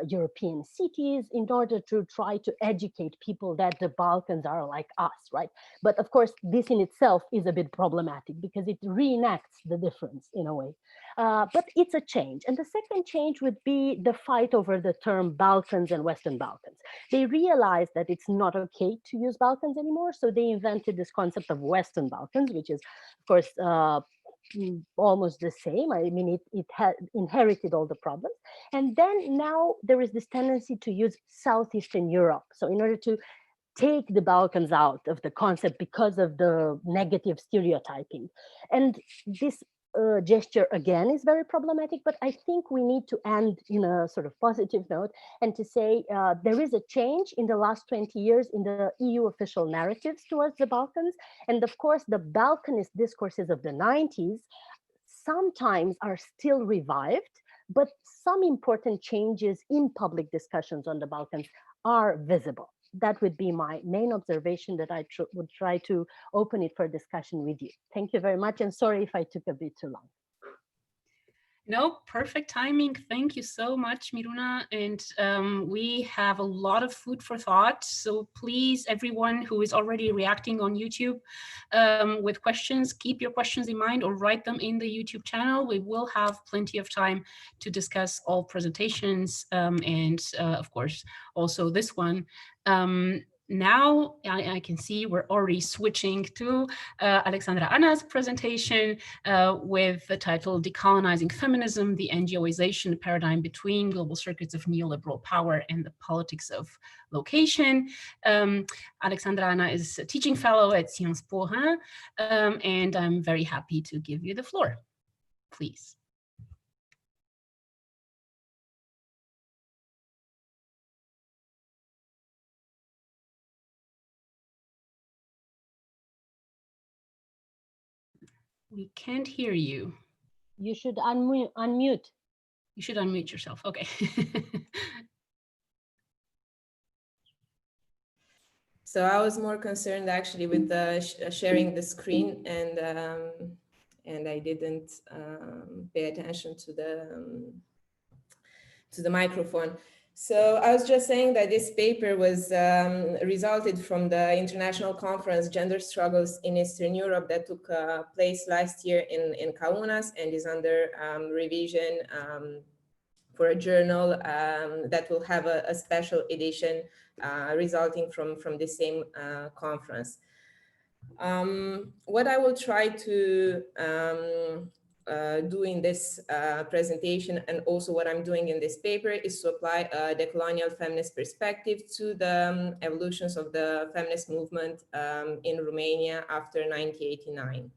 European cities in order to try to educate people that the Balkans are like us, right? But of course, this in itself is a bit problematic because it reenacts the difference in a way. But it's a change. And the second change would be the fight over the term Balkans and Western Balkans. They realized that it's not okay to use Balkans anymore, so they invented this concept of Western Balkans, which is, of course, almost the same. I mean, it had inherited all the problems. And then now there is this tendency to use Southeastern Europe. So in order to take the Balkans out of the concept because of the negative stereotyping. And this gesture again is very problematic, but I think we need to end in a sort of positive note and to say there is a change in the last 20 years in the EU official narratives towards the Balkans. And of course, the Balkanist discourses of the 90s sometimes are still revived, but some important changes in public discussions on the Balkans are visible. That would be my main observation that I would try to open it for discussion with you. Thank you very much, and sorry if I took a bit too long. No, perfect timing. Thank you so much, Miruna. And we have a lot of food for thought. So please, everyone who is already reacting on YouTube with questions, keep your questions in mind or write them in the YouTube channel. We will have plenty of time to discuss all presentations and of course, also this one. Now I can see we're already switching to Alexandra Ana's presentation with the title Decolonizing Feminism, the NGO-ization Paradigm Between Global Circuits of Neoliberal Power and the Politics of Location. Alexandra Ana is a teaching fellow at SNSPA, and I'm very happy to give you the floor. Please. We can't hear you. You should unmute. You should unmute yourself. Okay. So I was more concerned actually with the sharing the screen, and I didn't pay attention to the microphone. So I was just saying that this paper was resulted from the international conference Gender Struggles in Eastern Europe that took place last year in Kaunas, and is under revision for a journal that will have a special edition resulting from the same conference. What I will try to do in this presentation, and also what I'm doing in this paper, is to apply a decolonial feminist perspective to the evolutions of the feminist movement in Romania after 1989.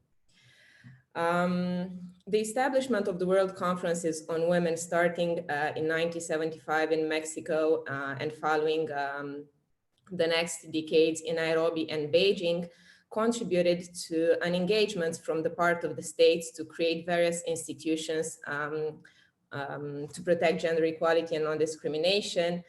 The establishment of the World Conferences on Women starting in 1975 in Mexico and following the next decades in Nairobi and Beijing contributed to an engagement from the part of the states to create various institutions to protect gender equality and non-discrimination,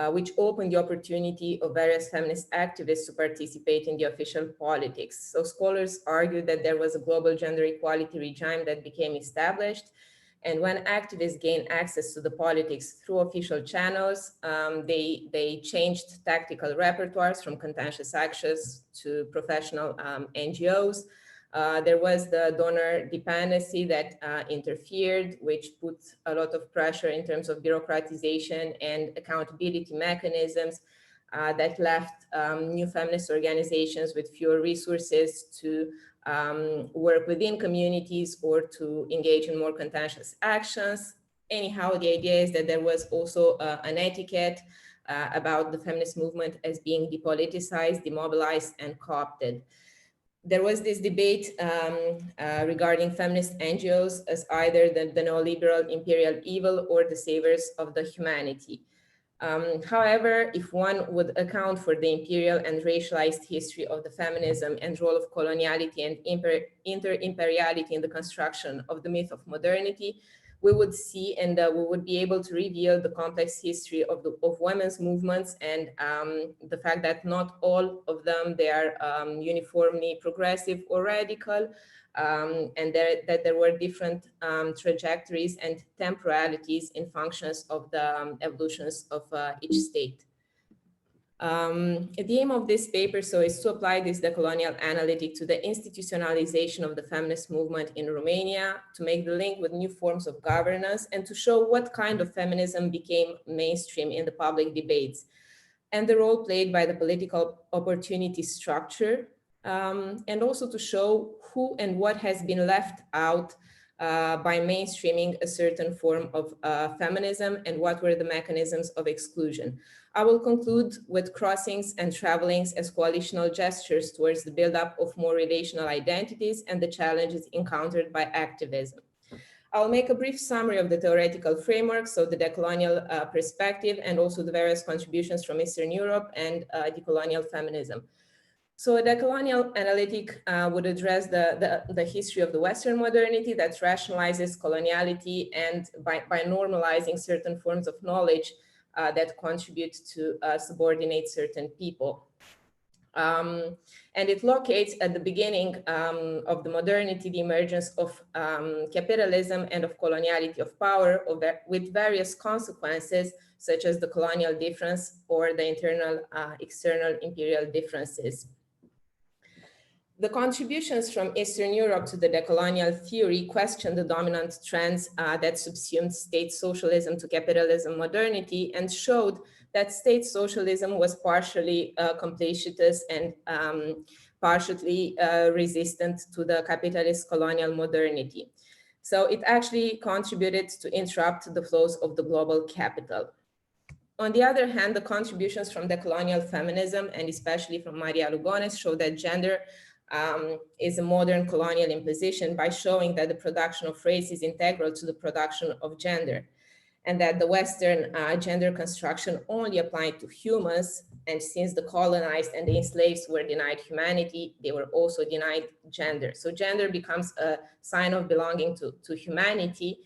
which opened the opportunity of various feminist activists to participate in the official politics. So scholars argued that there was a global gender equality regime that became established, and when activists gained access to the politics through official channels, they changed tactical repertoires from contentious actions to professional NGOs. There was the donor dependency that interfered, which put a lot of pressure in terms of bureaucratization and accountability mechanisms that left new feminist organizations with fewer resources to work within communities or to engage in more contentious actions. Anyhow, the idea is that there was also an etiquette about the feminist movement as being depoliticized, demobilized, and co-opted. There was this debate regarding feminist NGOs as either the neoliberal imperial evil or the saviors of the humanity. However, if one would account for the imperial and racialized history of the feminism and role of coloniality and inter-imperiality in the construction of the myth of modernity, we would see and we would be able to reveal the complex history of women's movements and the fact that not all of them, they are uniformly progressive or radical, and that there were different trajectories and temporalities in functions of the evolutions of each state. The aim of this paper is to apply this decolonial analytic to the institutionalization of the feminist movement in Romania, to make the link with new forms of governance, and to show what kind of feminism became mainstream in the public debates, and the role played by the political opportunity structure, and also to show who and what has been left out by mainstreaming a certain form of feminism and what were the mechanisms of exclusion. I will conclude with crossings and travelings as coalitional gestures towards the buildup of more relational identities and the challenges encountered by activism. I'll make a brief summary of the theoretical framework, so the decolonial perspective, and also the various contributions from Eastern Europe and decolonial feminism. So a decolonial analytic would address the history of the Western modernity that rationalizes coloniality and by normalizing certain forms of knowledge that contribute to subordinate certain people. And it locates at the beginning of the modernity the emergence of capitalism and of coloniality of power with various consequences, such as the colonial difference or the internal external imperial differences. The contributions from Eastern Europe to the decolonial theory questioned the dominant trends that subsumed state socialism to capitalism modernity and showed that state socialism was partially complicitous and partially resistant to the capitalist colonial modernity. So it actually contributed to interrupt the flows of the global capital. On the other hand, the contributions from decolonial feminism, and especially from Maria Lugones, show that gender is a modern colonial imposition by showing that the production of race is integral to the production of gender. and that the Western gender construction only applied to humans, and since the colonized and the enslaved were denied humanity, they were also denied gender. So gender becomes a sign of belonging to humanity,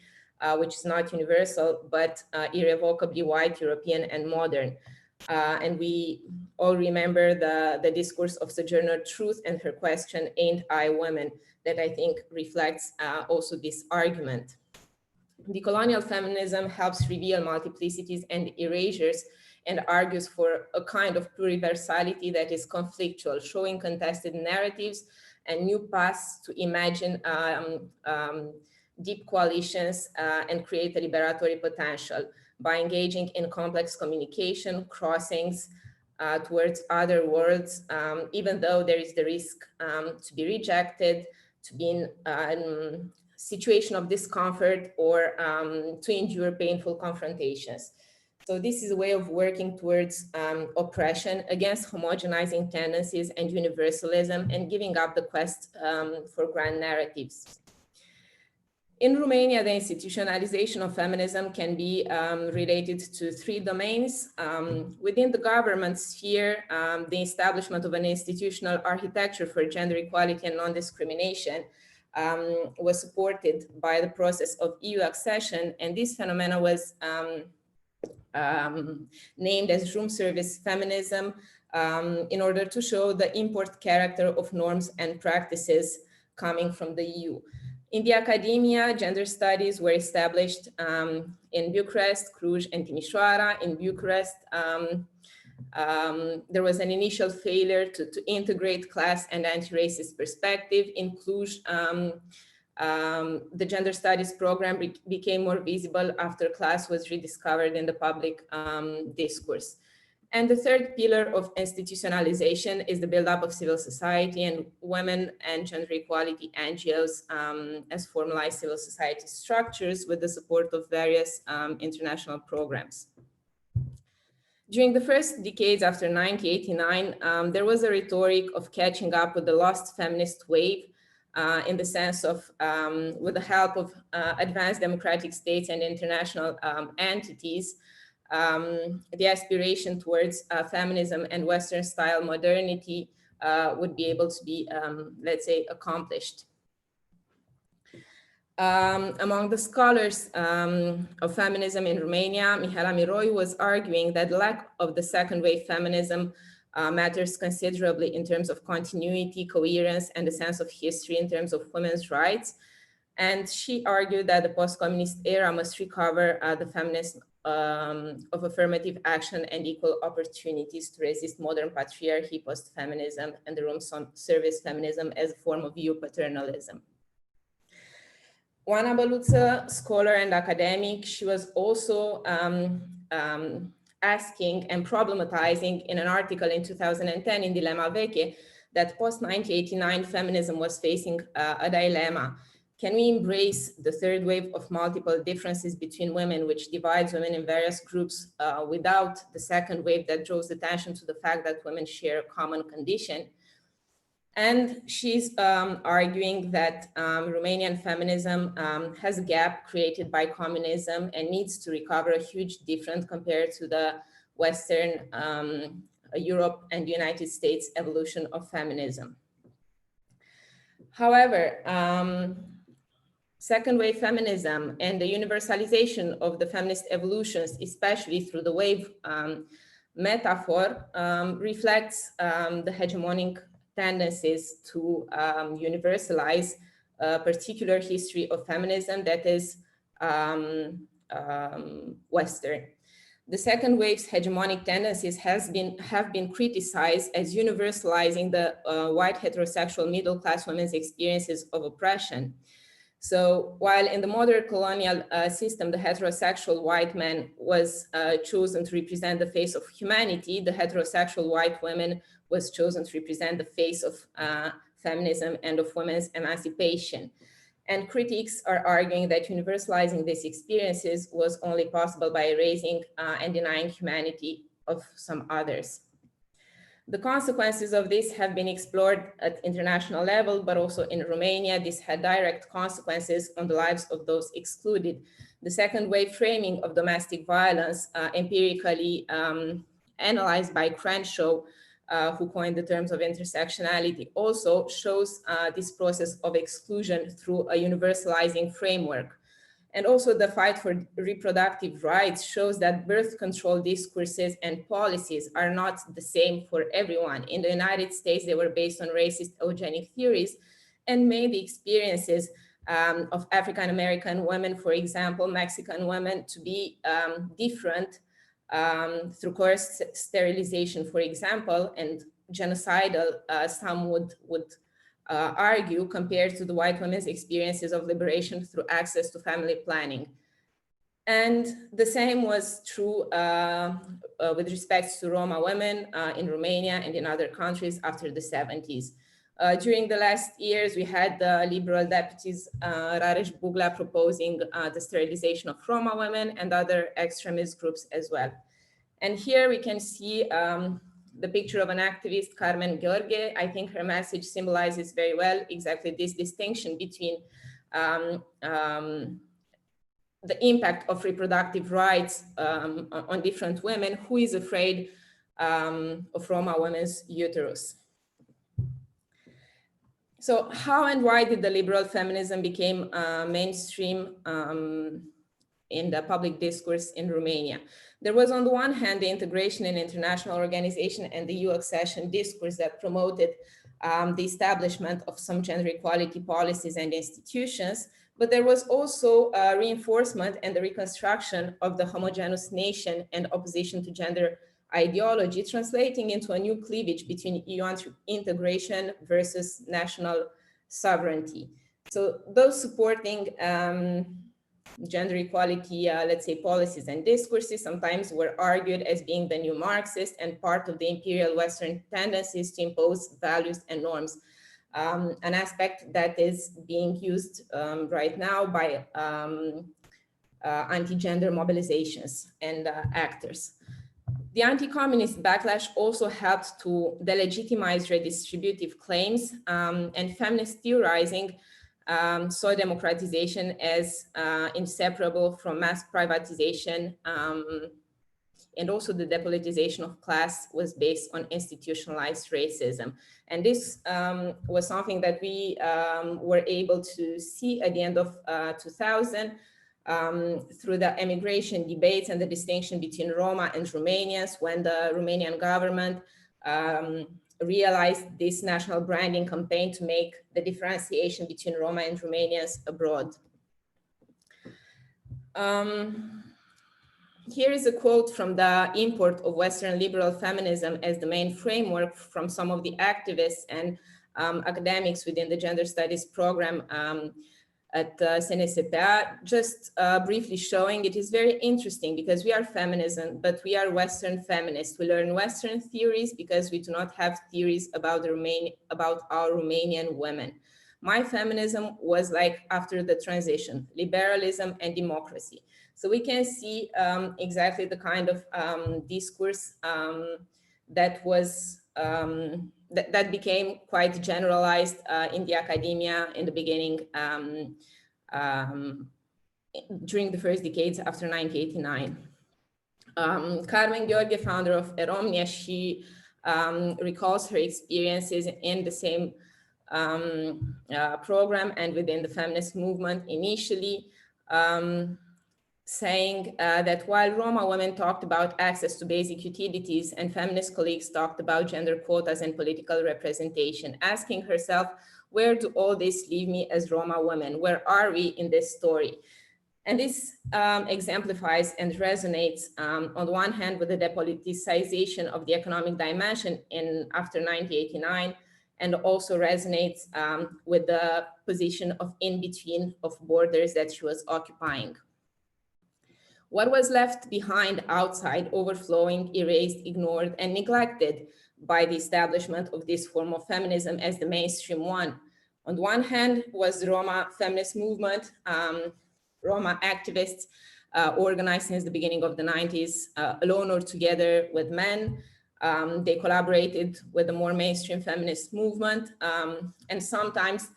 which is not universal, but irrevocably white, European, and modern. And we all remember the discourse of Sojourner Truth and her question, "Ain't I woman?" that I think reflects also this argument. Decolonial feminism helps reveal multiplicities and erasures and argues for a kind of pluriversality that is conflictual, showing contested narratives and new paths to imagine deep coalitions and create a liberatory potential by engaging in complex communication, crossings towards other worlds, even though there is the risk to be rejected, to be in situation of discomfort, or to endure painful confrontations. So this is a way of working towards oppression, against homogenizing tendencies and universalism, and giving up the quest for grand narratives. In Romania, the institutionalization of feminism can be related to three domains. Within the government sphere, the establishment of an institutional architecture for gender equality and non-discrimination was supported by the process of EU accession, and this phenomena was named as room service feminism in order to show the import character of norms and practices coming from the EU. In the academia, gender studies were established in Bucharest, Cluj, and Timișoara. In Bucharest, there was an initial failure to integrate class and anti-racist perspective. In Cluj, the gender studies program became more visible after class was rediscovered in the public discourse. And the third pillar of institutionalization is the buildup of civil society and women and gender equality NGOs as formalized civil society structures with the support of various international programs. During the first decades after 1989, there was a rhetoric of catching up with the lost feminist wave in the sense of, with the help of advanced democratic states and international entities, the aspiration towards feminism and Western style modernity would be able to be, let's say, accomplished. Among the scholars of feminism in Romania, Mihaela Miroi was arguing that the lack of the second wave feminism matters considerably in terms of continuity, coherence, and a sense of history in terms of women's rights. And she argued that the post-communist era must recover the feminism of affirmative action and equal opportunities to resist modern patriarchy, post-feminism, and the room service feminism as a form of EU paternalism. Oana Băluță, scholar and academic, she was also asking and problematizing in an article in 2010 in Dilema Veche that post-1989 feminism was facing a dilemma. Can we embrace the third wave of multiple differences between women, which divides women in various groups without the second wave that draws attention to the fact that women share a common condition? And she's arguing that Romanian feminism has a gap created by communism and needs to recover a huge difference compared to the Western Europe and the United States evolution of feminism. However, second wave feminism and the universalization of the feminist evolutions, especially through the wave metaphor, reflects the hegemonic tendencies to universalize a particular history of feminism that is Western. The second wave's hegemonic tendencies have been criticized as universalizing the white heterosexual middle class women's experiences of oppression. So while in the modern colonial system, the heterosexual white man was chosen to represent the face of humanity, the heterosexual white woman was chosen to represent the face of feminism and of women's emancipation. And critics are arguing that universalizing these experiences was only possible by erasing and denying humanity of some others. The consequences of this have been explored at international level, but also in Romania, this had direct consequences on the lives of those excluded. The second wave framing of domestic violence, empirically analyzed by Crenshaw, who coined the terms of intersectionality, also shows this process of exclusion through a universalizing framework. And also the fight for reproductive rights shows that birth control discourses and policies are not the same for everyone. In the United States, they were based on racist eugenic theories and made the experiences of African-American women, for example, Mexican women, to be different through coerced sterilization, for example, and genocidal, some would argue, compared to the white women's experiences of liberation through access to family planning. And the same was true with respect to Roma women in Romania and in other countries after the 70s. During the last years, we had the liberal deputies Rareș Bugla proposing the sterilization of Roma women and other extremist groups as well. And here we can see the picture of an activist, Carmen Giurgea. I think her message symbolizes very well exactly this distinction between the impact of reproductive rights on different women. Who is afraid of Roma women's uterus? So how and why did the liberal feminism become mainstream in the public discourse in Romania? There was, on the one hand, the integration in international organization and the EU accession discourse that promoted the establishment of some gender equality policies and institutions, but there was also reinforcement and the reconstruction of the homogeneous nation and opposition to gender ideology, translating into a new cleavage between EU integration versus national sovereignty. So those supporting gender equality, let's say, policies and discourses sometimes were argued as being the new Marxist and part of the imperial Western tendencies to impose values and norms, an aspect that is being used right now by anti-gender mobilizations and actors. The anti-communist backlash also helped to delegitimize redistributive claims, and feminist theorizing saw democratization as inseparable from mass privatization, and also the depolitization of class was based on institutionalized racism. And this was something that we were able to see at the end of 2000 through the emigration debates and the distinction between Roma and Romanians, when the Romanian government realized this national branding campaign to make the differentiation between Roma and Romanians abroad. Here is a quote from the import of Western liberal feminism as the main framework from some of the activists and academics within the gender studies program at SNSPA, just briefly showing it is very interesting because we are feminism, but we are Western feminists. We learn Western theories because we do not have theories about our Romanian women. My feminism was like after the transition, liberalism and democracy. So we can see exactly the kind of discourse that was that became quite generalized in the academia in the beginning during the first decades after 1989. Carmen Giurgea, founder of Eromnia, she recalls her experiences in the same program and within the feminist movement initially, saying that while Roma women talked about access to basic utilities and feminist colleagues talked about gender quotas and political representation, asking herself, where do all this leave me as Roma women? Where are we in this story? And this exemplifies and resonates on the one hand with the depoliticization of the economic dimension after 1989, and also resonates with the position of in-between of borders that she was occupying. What was left behind outside, overflowing, erased, ignored, and neglected by the establishment of this form of feminism as the mainstream one? On the one hand was the Roma feminist movement, Roma activists organized since the beginning of the 90s, alone or together with men, They collaborated with the more mainstream feminist movement, and sometimes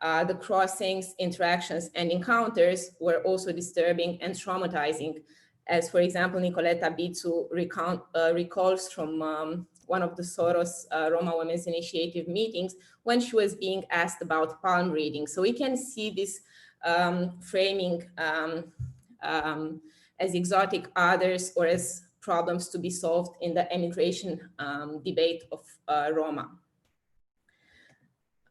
the crossings, interactions, and encounters were also disturbing and traumatizing, as, for example, Nicoleta Bițu recalls from one of the Soros Roma Women's Initiative meetings when she was being asked about palm reading. So we can see this framing as exotic others or as problems to be solved in the emigration debate of Roma.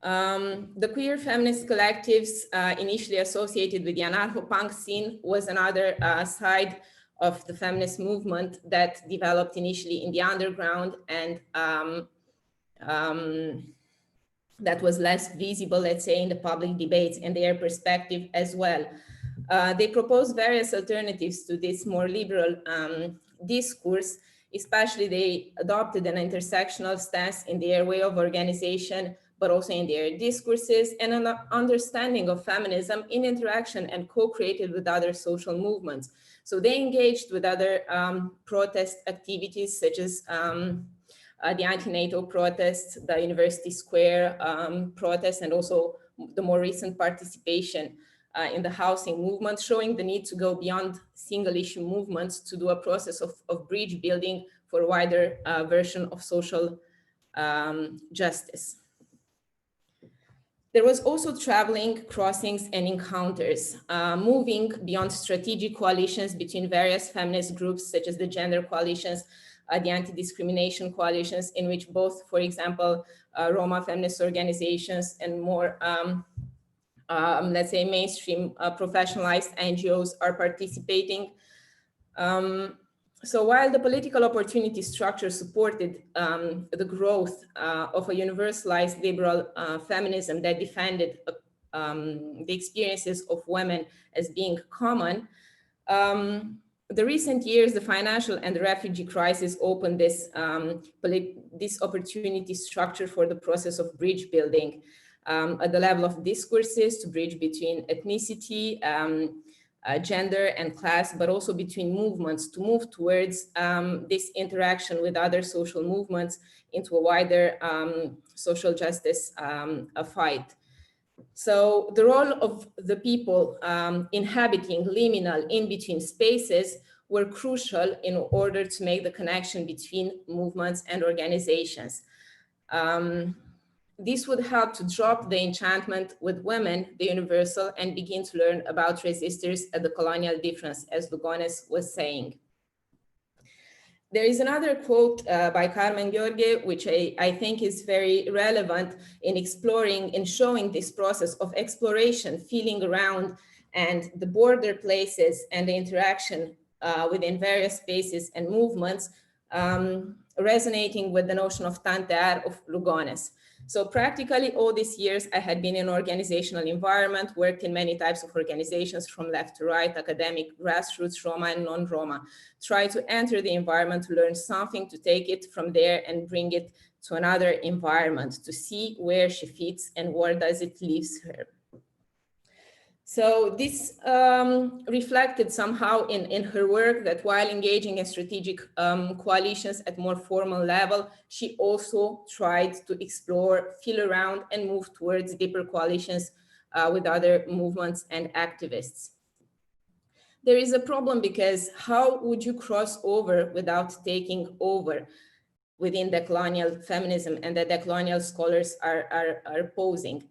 The queer feminist collectives initially associated with the anarcho-punk scene was another side of the feminist movement that developed initially in the underground and that was less visible, let's say, in the public debates and their perspective as well. They proposed various alternatives to this more liberal discourse, especially they adopted an intersectional stance in their way of organization, but also in their discourses, and an understanding of feminism in interaction and co-created with other social movements. So they engaged with other protest activities such as the anti-NATO protests, the University Square protests, and also the more recent participation in the housing movement, showing the need to go beyond single issue movements to do a process of bridge building for a wider version of social justice. There was also traveling, crossings, and encounters, moving beyond strategic coalitions between various feminist groups, such as the gender coalitions, the anti-discrimination coalitions, in which both, for example, Roma feminist organizations and more, let's say, mainstream professionalized NGOs are participating. So while the political opportunity structure supported the growth of a universalized liberal feminism that defended the experiences of women as being common, the recent years, the financial and the refugee crisis opened this, this opportunity structure for the process of bridge building at the level of discourses to bridge between ethnicity, gender and class, but also between movements to move towards this interaction with other social movements into a wider social justice fight. So the role of the people inhabiting liminal in-between spaces were crucial in order to make the connection between movements and organizations. This would help to drop the enchantment with women, the universal, and begin to learn about resistors at the colonial difference, as Lugones was saying. There is another quote by Carmen Gheorghe, which I think is very relevant in exploring and showing this process of exploration, feeling around, and the border places and the interaction within various spaces and movements, resonating with the notion of tantear of Lugones. So practically all these years I had been in an organizational environment, worked in many types of organizations from left to right, academic, grassroots, Roma and non-Roma, try to enter the environment to learn something, to take it from there and bring it to another environment, to see where she fits and where does it leaves her. So this reflected somehow in her work that while engaging in strategic coalitions at more formal level, she also tried to explore, feel around, and move towards deeper coalitions with other movements and activists. There is a problem because how would you cross over without taking over within decolonial feminism, and that decolonial scholars are posing?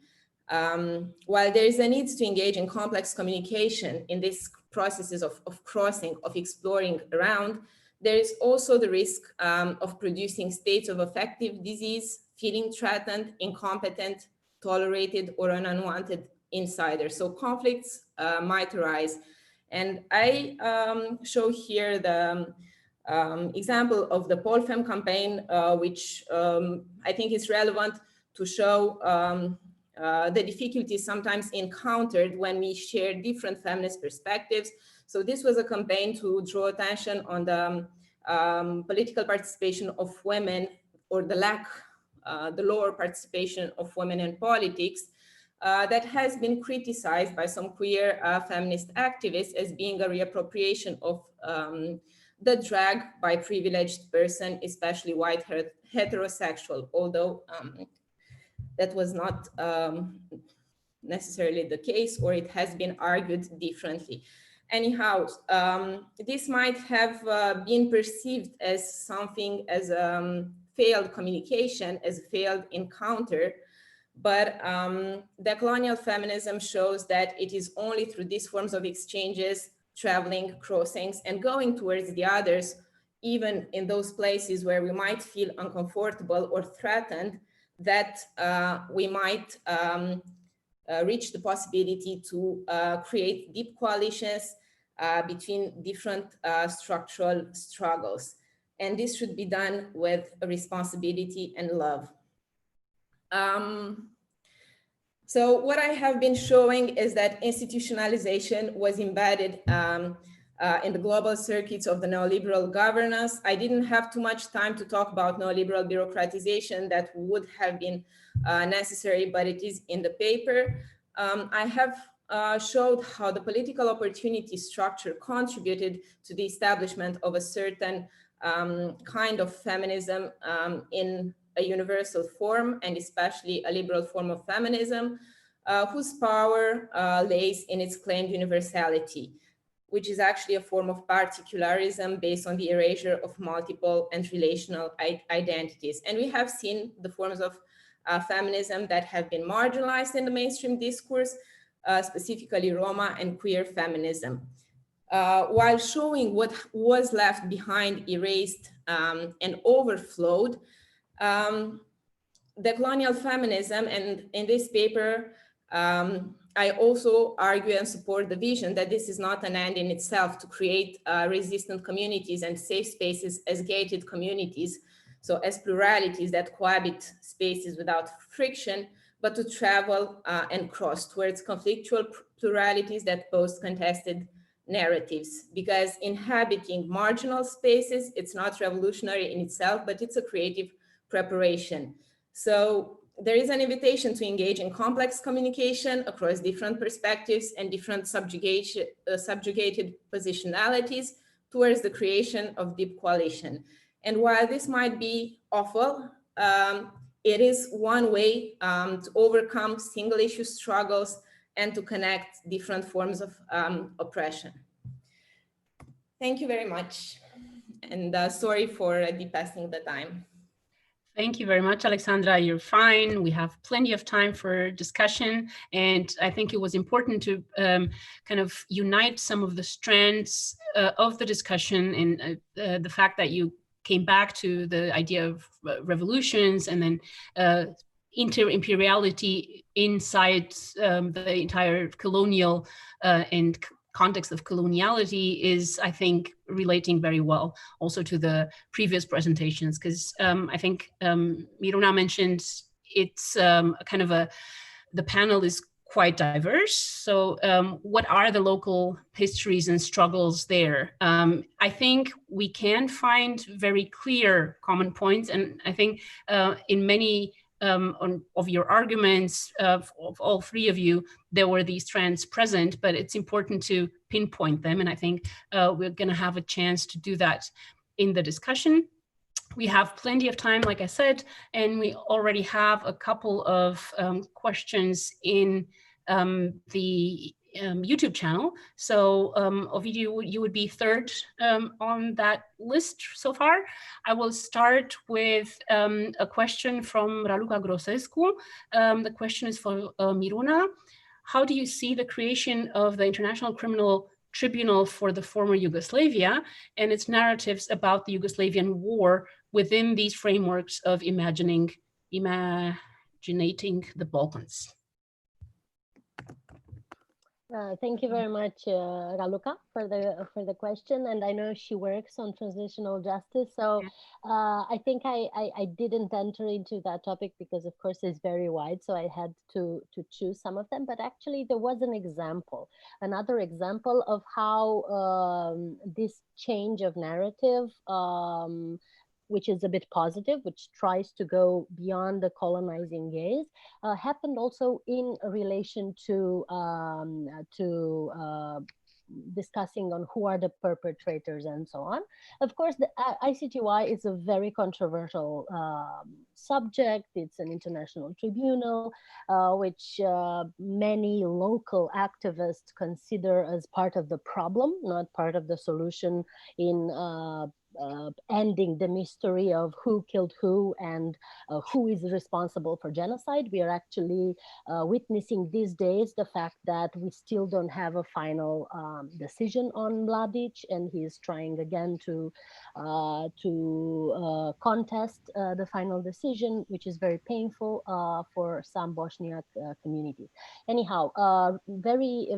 While there is a need to engage in complex communication in these processes of crossing, of exploring around, there is also the risk of producing states of affective disease, feeling threatened, incompetent, tolerated, or an unwanted insider. So conflicts might arise. And I show here the example of the PolFem campaign, which I think is relevant to show the difficulties sometimes encountered when we share different feminist perspectives. So this was a campaign to draw attention on the political participation of women, or the lack, the lower participation of women in politics, that has been criticized by some queer feminist activists as being a reappropriation of the drag by privileged person, especially white heterosexual, although that was not necessarily the case, or it has been argued differently. Anyhow, this might have been perceived as something, as failed communication, as a failed encounter, but decolonial feminism shows that it is only through these forms of exchanges, traveling, crossings, and going towards the others, even in those places where we might feel uncomfortable or threatened, that we might reach the possibility to create deep coalitions between different structural struggles. And this should be done with responsibility and love. So what I have been showing is that institutionalization was embedded in the global circuits of the neoliberal governance. I didn't have too much time to talk about neoliberal bureaucratization. That would have been necessary, but it is in the paper. I have showed how the political opportunity structure contributed to the establishment of a certain kind of feminism in a universal form, and especially a liberal form of feminism, whose power lays in its claimed universality, which is actually a form of particularism based on the erasure of multiple and relational identities. And we have seen the forms of feminism that have been marginalized in the mainstream discourse, specifically Roma and queer feminism, while showing what was left behind, erased, and overflowed. Decolonial feminism, and in this paper, I also argue and support the vision that this is not an end in itself, to create resistant communities and safe spaces as gated communities, so as pluralities that cohabit spaces without friction, but to travel and cross towards conflictual pluralities that post contested narratives. Because inhabiting marginal spaces, it's not revolutionary in itself, but it's a creative preparation. So there is an invitation to engage in complex communication across different perspectives and different subjugated positionalities towards the creation of deep coalition. And while this might be awful, it is one way to overcome single issue struggles and to connect different forms of oppression. Thank you very much. And sorry for depassing the time. Thank you very much, Alexandra. You're fine. We have plenty of time for discussion. And I think it was important to kind of unite some of the strands of the discussion, and the fact that you came back to the idea of revolutions and then inter-imperiality inside the entire colonial and context of coloniality is, I think, relating very well also to the previous presentations, because I think Miruna mentioned it's kind of the panel is quite diverse. So what are the local histories and struggles there? I think we can find very clear common points, and I think in many of your arguments of all three of you, there were these trends present, but it's important to pinpoint them. And I think we're going to have a chance to do that in the discussion. We have plenty of time, like I said, and we already have a couple of questions in the YouTube channel. So Ovidiu, you would be third on that list so far. I will start with a question from Raluca Grosescu. The question is for Miruna. How do you see the creation of the International Criminal Tribunal for the former Yugoslavia and its narratives about the Yugoslavian war within these frameworks of imaginating the Balkans? Thank you very much, Raluca, for the question. And I know she works on transitional justice, so I think I didn't enter into that topic because, of course, it's very wide. So I had to choose some of them. But actually, there was another example of how this change of narrative, which is a bit positive, which tries to go beyond the colonizing gaze, happened also in relation to discussing on who are the perpetrators and so on. Of course, the ICTY is a very controversial subject. It's an international tribunal, which many local activists consider as part of the problem, not part of the solution in ending the mystery of who killed who and who is responsible for genocide. We are actually witnessing these days the fact that we still don't have a final decision on Mladic, and he is trying again to contest the final decision, which is very painful for some Bosniak communities. Anyhow, very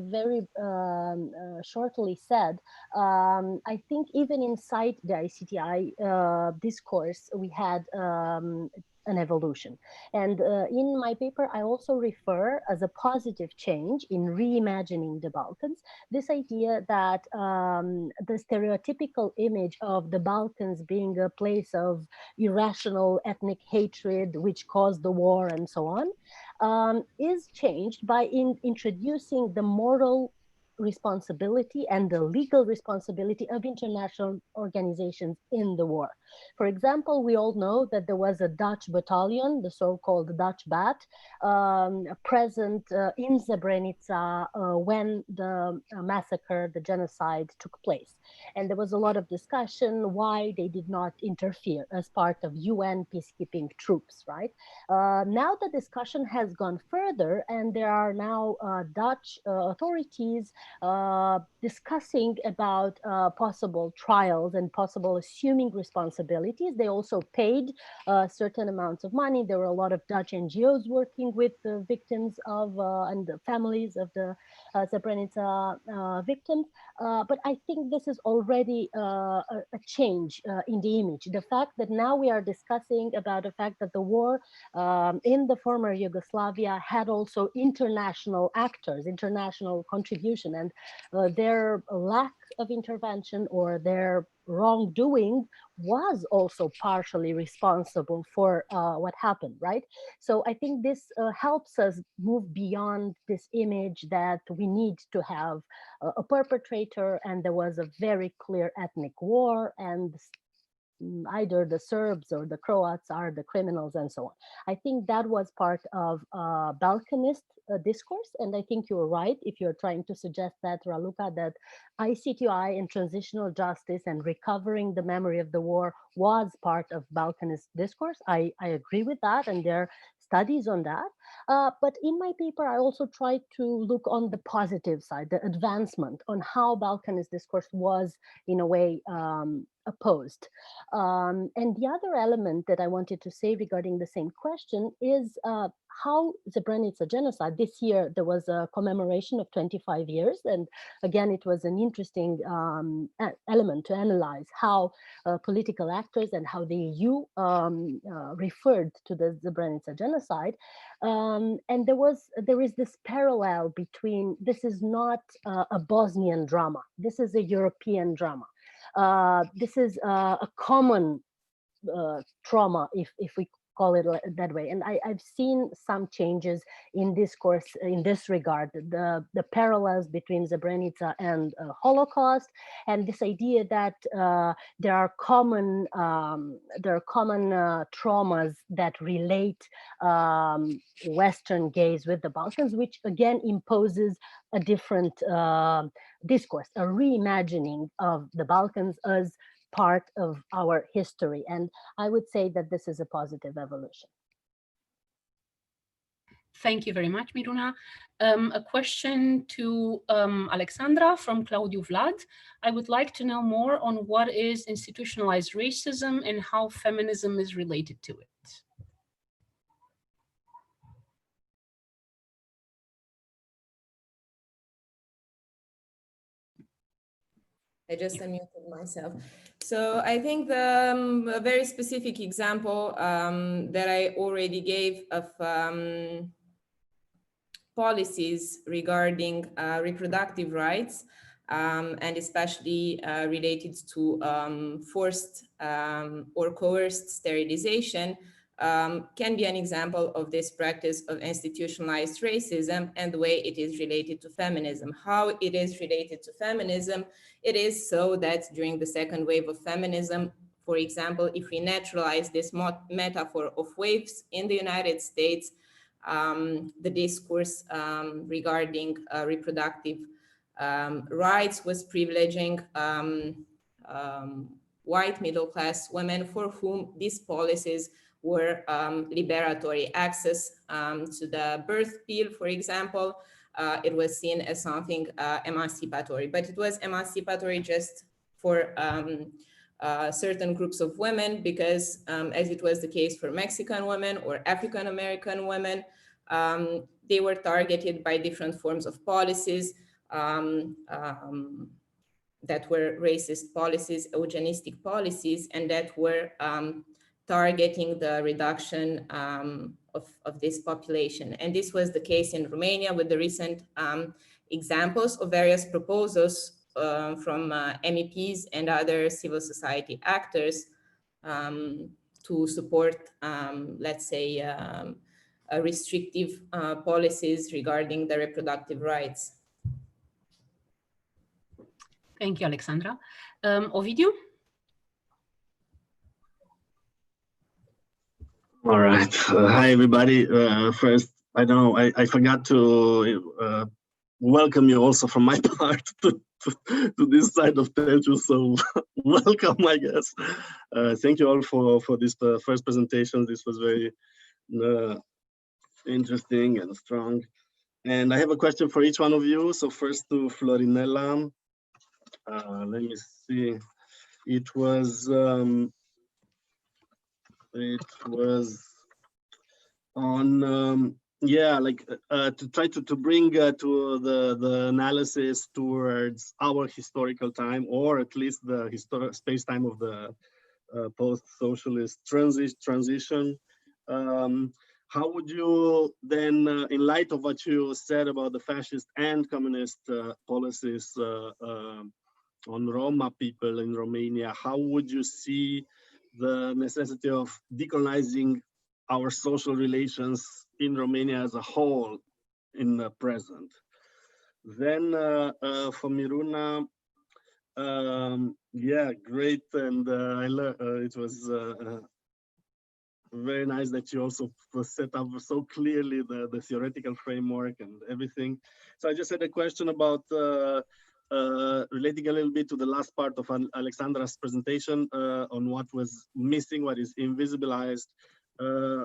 shortly said, I think even inside the ICTI discourse, we had an evolution. And in my paper, I also refer as a positive change in reimagining the Balkans, this idea that the stereotypical image of the Balkans being a place of irrational ethnic hatred, which caused the war and so on, is changed by introducing the moral responsibility and the legal responsibility of international organizations in the war. For example, we all know that there was a Dutch battalion, the so-called Dutch BAT, present in Srebrenica when the massacre, the genocide took place. And there was a lot of discussion why they did not interfere as part of UN peacekeeping troops, right? Now the discussion has gone further, and there are now Dutch authorities discussing about possible trials and possible assuming responsibilities. They also paid certain amounts of money. There were a lot of Dutch NGOs working with the victims of and the families of the Srebrenica victims. But I think this is already a change in the image. The fact that now we are discussing about the fact that the war in the former Yugoslavia had also international actors, international contribution, and their lack of intervention or their wrongdoing was also partially responsible for what happened, right? So I think this helps us move beyond this image that we need to have a perpetrator and there was a very clear ethnic war and either the Serbs or the Croats are the criminals and so on. I think that was part of Balkanist discourse, and I think you're right if you're trying to suggest that, Raluca, that ICTI and transitional justice and recovering the memory of the war was part of Balkanist discourse. I agree with that, and there are studies on that. But in my paper, I also tried to look on the positive side, the advancement on how Balkanist discourse was in a way opposed. And the other element that I wanted to say regarding the same question is how Srebrenica genocide, this year there was a commemoration of 25 years. And again, it was an interesting element to analyze how political actors and how the EU referred to the Srebrenica genocide. And there is this parallel between, this is not a Bosnian drama, this is a European drama. This is a common trauma, if we call it that way. And I've seen some changes in discourse in this regard, the parallels between Srebrenica and Holocaust, and this idea that there are common traumas that relate Western gaze with the Balkans, which again imposes a different discourse, a reimagining of the Balkans as part of our history. And I would say that this is a positive evolution. Thank you very much, Miruna. A question to Alexandra from Claudiu Vlad. I would like to know more on what is institutionalized racism and how feminism is related to it. I just unmuted myself. So I think a very specific example that I already gave of policies regarding reproductive rights and especially related to forced or coerced sterilization can be an example of this practice of institutionalized racism and the way it is related to feminism. How it is related to feminism, it is so that during the second wave of feminism, for example, if we naturalize this metaphor of waves in the United States, the discourse regarding reproductive rights was privileging white middle-class women for whom these policies were liberatory. Access to the birth pill, for example, it was seen as something emancipatory, but it was emancipatory just for certain groups of women, because as it was the case for Mexican women or African American women, they were targeted by different forms of policies that were racist policies, eugenistic policies, and that were targeting the reduction of this population. And this was the case in Romania with the recent examples of various proposals from MEPs and other civil society actors to support, let's say, restrictive policies regarding the reproductive rights. Thank you, Alexandra. Ovidiu? All right. Hi, everybody. First, I don't know, I forgot to welcome you also from my part to this side of Telciu. So welcome, I guess. Thank you all for this first presentation. This was very interesting and strong. And I have a question for each one of you. So first to Florinela. Let me see. It was on yeah, like to try to bring to the analysis towards our historical time, or at least the historic space time of the post-socialist transition. How would you then, in light of what you said about the fascist and communist policies on Roma people in Romania, how would you see the necessity of decolonizing our social relations in Romania as a whole in the present? Then for Miruna, yeah, great, and it was very nice that you also set up so clearly the theoretical framework and everything. So I just had a question about relating a little bit to the last part of Alexandra's presentation on what was missing, what is invisibilized.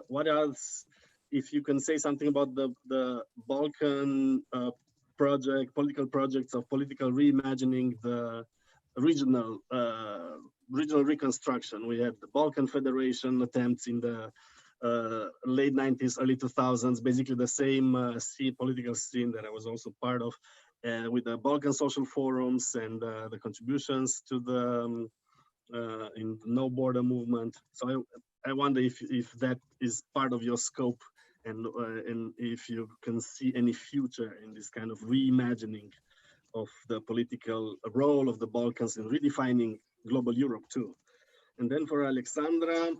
What else, if you can say something about the Balkan political projects of political reimagining the regional reconstruction. We had the Balkan Federation attempts in the late 90s, early 2000s, basically the same political scene that I was also part of, with the Balkan social forums and the contributions to the in the no border movement. So I wonder if that is part of your scope, and if you can see any future in this kind of reimagining of the political role of the Balkans in redefining global Europe too. And then for Alexandra,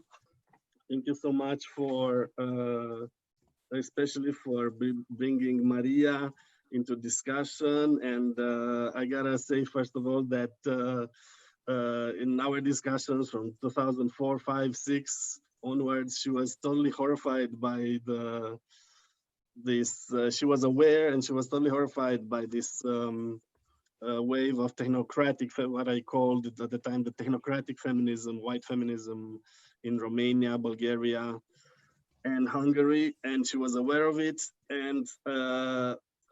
thank you so much for, especially for bringing Maria into discussion. And I gotta say, first of all, that in our discussions from 2004, 5, 6 onwards, she was totally horrified by she was aware, and she was totally horrified by this wave of technocratic, what I called it at the time, the technocratic feminism, white feminism in Romania, Bulgaria, and Hungary, and she was aware of it. And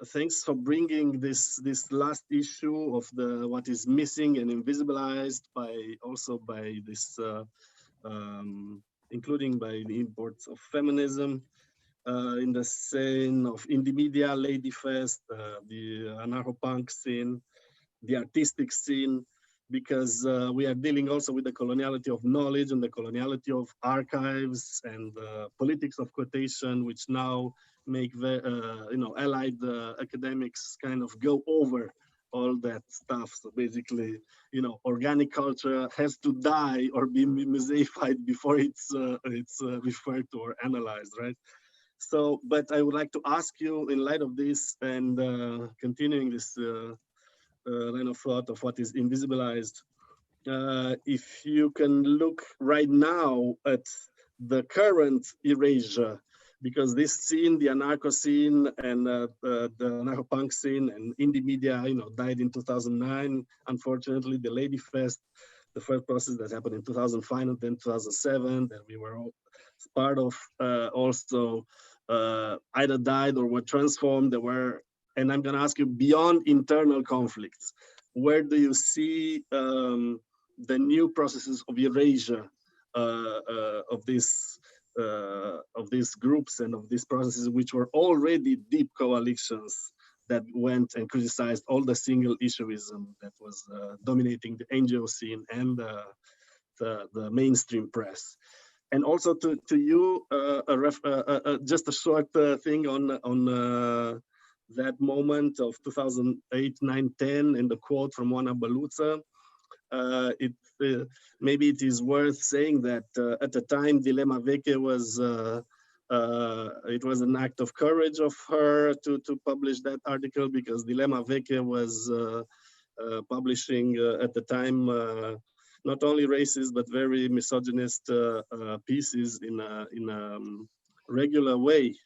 thanks for bringing this last issue of what is missing and invisibilized by this, including by the imports of feminism. In the scene of indie media, Lady Fest, the anarcho-punk scene, the artistic scene, because we are dealing also with the coloniality of knowledge and the coloniality of archives and the politics of quotation, which now make allied academics kind of go over all that stuff. So basically, you know, organic culture has to die or be museified before it's referred to or analyzed, right? So, but I would like to ask you, in light of this and continuing this line of thought of what is invisibilized, if you can look right now at the current erasure, because this scene, the anarcho scene and the anarcho-punk scene and indie media, you know, died in 2009. Unfortunately, the Lady Fest, the first process that happened in 2005 and then 2007, that we were all part of, also either died or were transformed. There were, and I'm gonna ask you, beyond internal conflicts, where do you see the new processes of erasure of these groups and of these processes, which were already deep coalitions that went and criticized all the single issueism that was dominating the NGO scene and the mainstream press. And also to you, just a short thing on that moment of 2008, 9, 10, and the quote from Oana Băluță. Maybe it is worth saying that at the time, Dilema Veche was, it was an act of courage of her to publish that article, because Dilema Veche was publishing at the time not only racist but very misogynist pieces in a regular way.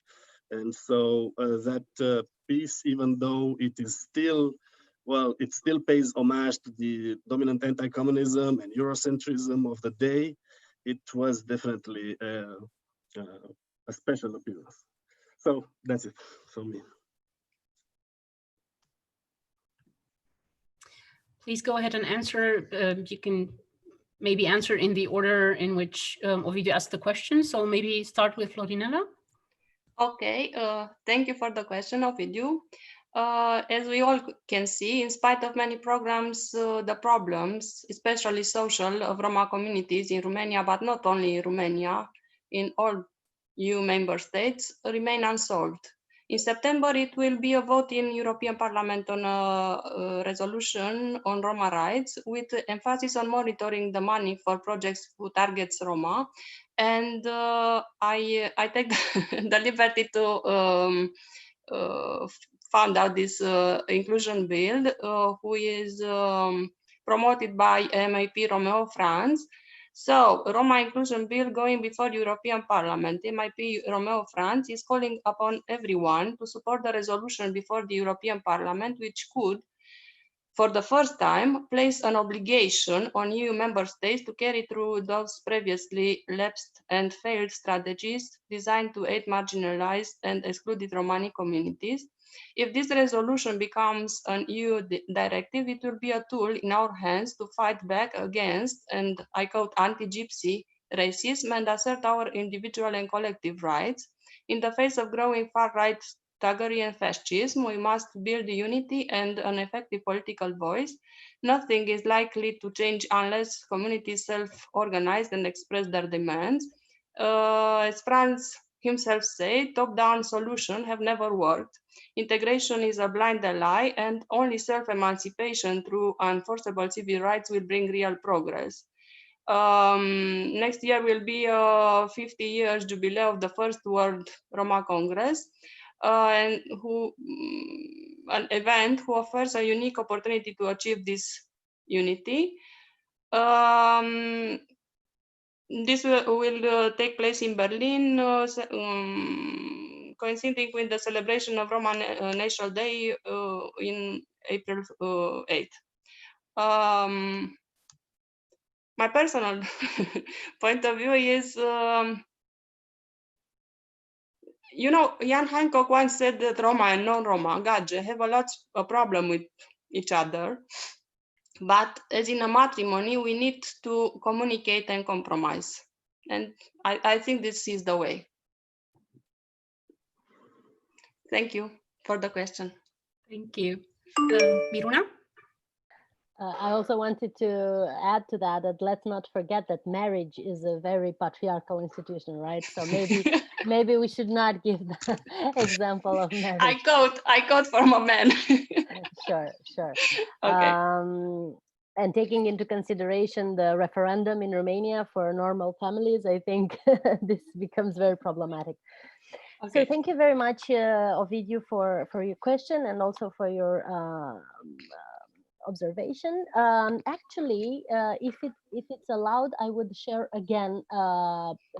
And so that piece, even though it is still, well, it still pays homage to the dominant anti-communism and Eurocentrism of the day, it was definitely a special appearance. So that's it from me. Please go ahead and answer. You can maybe answer in the order in which Ovidiu asked the question. So maybe start with Florinela. Okay, thank you for the question, Ovidiu. As we all can see, in spite of many programs, the problems, especially social, of Roma communities in Romania, but not only in Romania, in all EU member states, remain unsolved. In September, it will be a vote in European Parliament on a resolution on Roma rights, with emphasis on monitoring the money for projects who targets Roma. And I take the liberty to found out this inclusion bill, who is promoted by MIP Romeo France. So Roma inclusion bill going before European Parliament. MIP Romeo France is calling upon everyone to support the resolution before the European Parliament, which could, for the first time, place an obligation on EU member states to carry through those previously lapsed and failed strategies designed to aid marginalized and excluded Romani communities. If this resolution becomes an EU directive, it will be a tool in our hands to fight back against, and I quote, anti-gypsy racism and assert our individual and collective rights. In the face of growing far-right thuggery and fascism, we must build unity and an effective political voice. Nothing is likely to change unless communities self-organize and express their demands. As Franz himself said, top-down solutions have never worked. Integration is a blind ally, and only self-emancipation through enforceable civil rights will bring real progress. Next year will be a 50 years jubilee of the First World Roma Congress, and an event who offers a unique opportunity to achieve this unity. This will take place in Berlin, coinciding with the celebration of Roma National Day in April 8th. My personal point of view is, you know, Jan Hancock once said that Roma and non-Roma, Gage, have a problem with each other. But as in a matrimony, we need to communicate and compromise. And I think this is the way. Thank you for the question. Thank you. Miruna? I also wanted to add to that let's not forget that marriage is a very patriarchal institution, right? So maybe we should not give the example of marriage. I quote from a man. Sure. Okay. And taking into consideration the referendum in Romania for normal families, I think this becomes very problematic. Okay. So thank you very much, Ovidiu, for your question and also for your observation. Actually, if it's allowed, I would share again,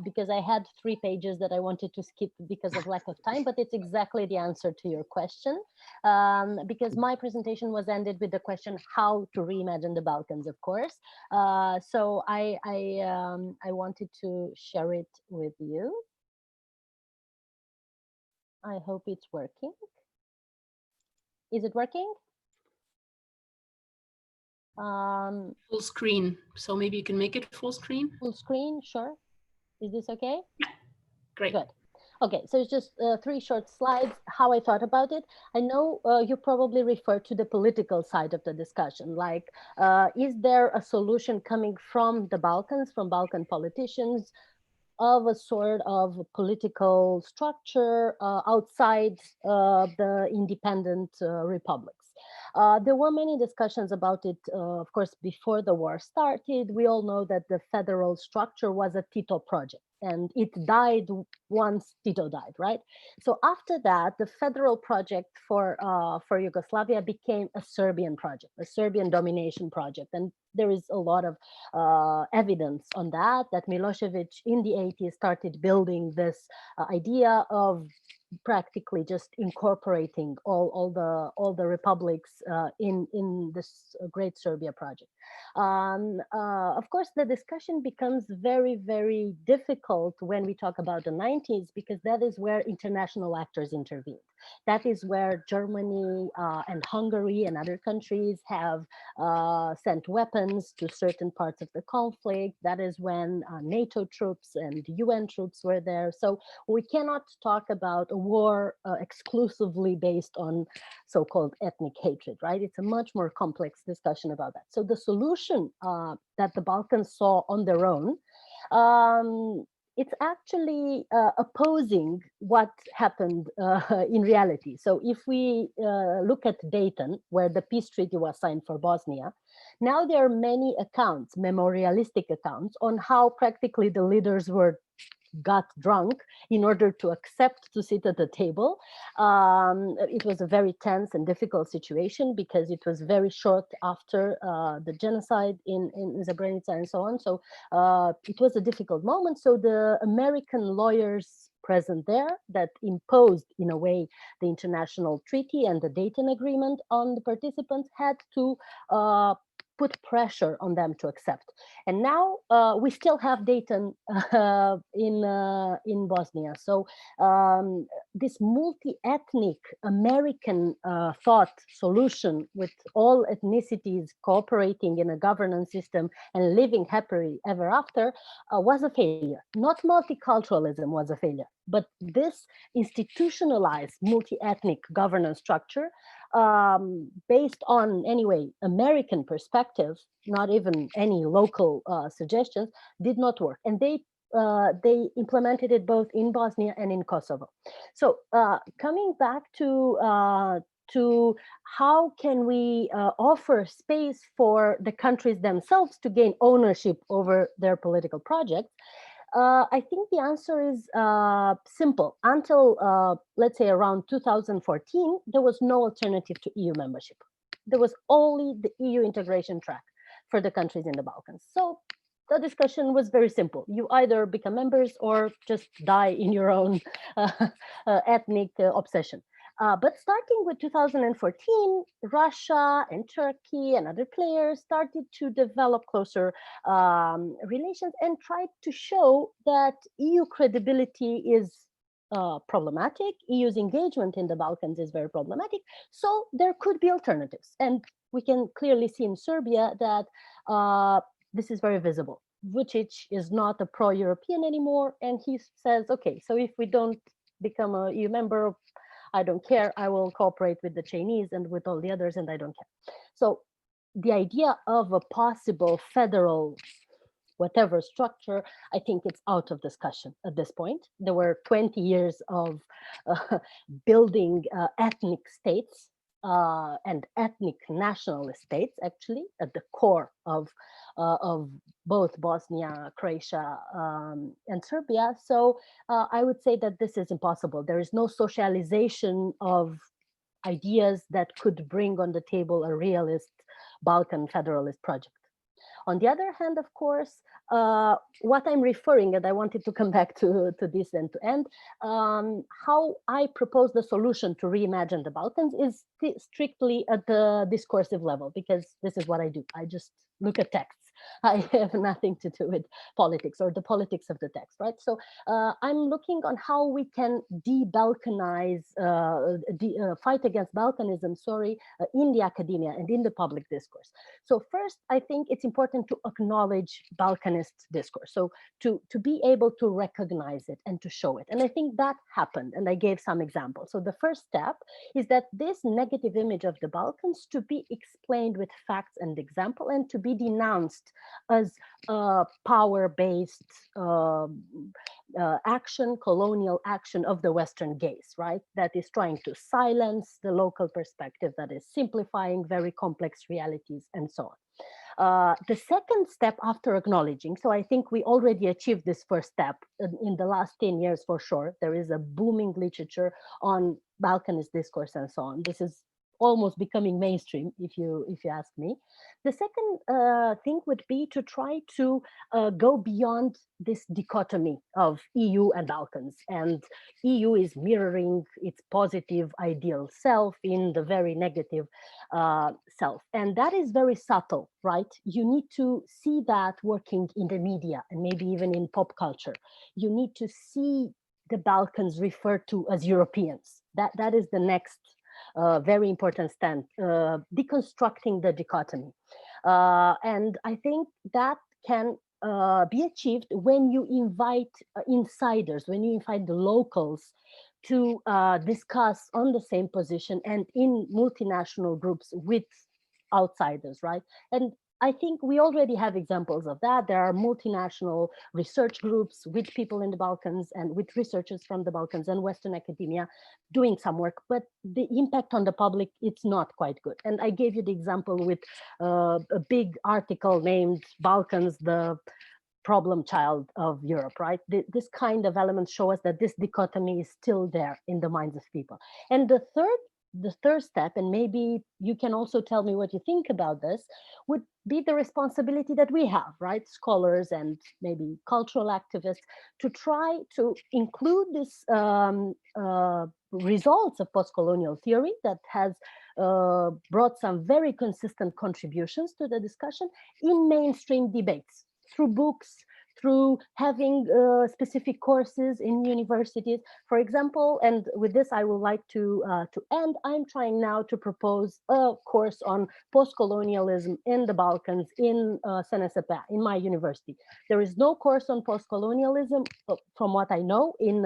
because I had 3 pages that I wanted to skip because of lack of time, but it's exactly the answer to your question, because my presentation was ended with the question how to reimagine the Balkans, of course. So I wanted to share it with you. I hope it's working. Is it working? Full screen. So maybe you can make it full screen. Full screen, sure. Is this okay? Yeah. Great. Good. Okay, so it's just 3 short slides, how I thought about it. I know you probably refer to the political side of the discussion, like, is there a solution coming from the Balkans, from Balkan politicians, of a sort of political structure outside the independent republics? There were many discussions about it, of course, before the war started. We all know that the federal structure was a Tito project, and it died once Tito died, right? So after that, the federal project for Yugoslavia became a Serbian project, a Serbian domination project. And there is a lot of evidence on that Milosevic in the 80s started building this idea of practically just incorporating all the republics in this great Serbia project. Of course, the discussion becomes very, very difficult when we talk about the 90s, because that is where international actors intervened. That is where Germany and Hungary and other countries have sent weapons to certain parts of the conflict. That is when NATO troops and UN troops were there. So we cannot talk about a war exclusively based on so-called ethnic hatred, right? It's a much more complex discussion about that. So the solution that the Balkans saw on their own, it's actually opposing what happened in reality. So if we look at Dayton, where the peace treaty was signed for Bosnia, now there are many accounts, memorialistic accounts, on how practically the leaders got drunk in order to accept to sit at the table. It was a very tense and difficult situation because it was very short after the genocide in Srebrenica and so on. So it was a difficult moment. So the American lawyers present there that imposed, in a way, the international treaty and the Dayton Agreement on the participants had to put pressure on them to accept. And now we still have Dayton in Bosnia. So this multi-ethnic American thought solution with all ethnicities cooperating in a governance system and living happily ever after was a failure. Not multiculturalism was a failure, but this institutionalized multi-ethnic governance structure based on, anyway, American perspective, not even any local suggestions, did not work. And they implemented it both in Bosnia and in Kosovo. So coming back to how can we offer space for the countries themselves to gain ownership over their political projects, I think the answer is simple. Until, let's say, around 2014, there was no alternative to EU membership. There was only the EU integration track for the countries in the Balkans. So the discussion was very simple. You either become members or just die in your own ethnic obsession. But starting with 2014, Russia and Turkey and other players started to develop closer relations and tried to show that EU credibility is problematic. EU's engagement in the Balkans is very problematic. So there could be alternatives. And we can clearly see in Serbia that this is very visible. Vučić is not a pro-European anymore. And he says, okay, so if we don't become a EU member, I don't care. I will cooperate with the Chinese and with all the others, and I don't care. So the idea of a possible federal whatever structure, I think it's out of discussion at this point. There were 20 years of building ethnic states and ethnic nationalist states, actually, at the core of both Bosnia, Croatia, and Serbia. So I would say that this is impossible. There is no socialization of ideas that could bring on the table a realist Balkan federalist project. On the other hand, of course, what I'm referring, and I wanted to come back to this and to end, how I propose the solution to reimagine the Balkans is strictly at the discursive level, because this is what I do. I just look at texts. I have nothing to do with politics or the politics of the text, right? So I'm looking on how we can de-Balkanize, fight against Balkanism, in the academia and in the public discourse. So first, I think it's important to acknowledge Balkanist discourse. So to be able to recognize it and to show it. And I think that happened, and I gave some examples. So the first step is that this negative image of the Balkans to be explained with facts and example, and to be denounced as power-based action, colonial action of the Western gaze, right? That is trying to silence the local perspective, that is simplifying very complex realities, and so on. The second step after acknowledging, so I think we already achieved this first step in the last 10 years for sure. There is a booming literature on Balkanist discourse and so on. This is almost becoming mainstream, if you ask me. The second thing would be to try to go beyond this dichotomy of EU and Balkans. And EU is mirroring its positive ideal self in the very negative self. And that is very subtle, right? You need to see that working in the media and maybe even in pop culture. You need to see the Balkans referred to as Europeans. That is the next very important stand, deconstructing the dichotomy. And I think that can be achieved when you invite insiders, when you invite the locals to discuss on the same position and in multinational groups with outsiders, right? And I think we already have examples of that. There are multinational research groups with people in the Balkans and with researchers from the Balkans and Western academia doing some work, but the impact on the public, it's not quite good. And I gave you the example with a big article named Balkans, the problem child of Europe, right? This kind of elements show us that this dichotomy is still there in the minds of people. And the third step, and maybe you can also tell me what you think about this, would be the responsibility that we have, right? Scholars and maybe cultural activists, to try to include this results of post-colonial theory that has brought some very consistent contributions to the discussion in mainstream debates, through books, through having specific courses in universities, for example. And with this, I would like to end. I'm trying now to propose a course on post-colonialism in the Balkans in SNSPA, in my university. There is no course on post-colonialism, from what I know, in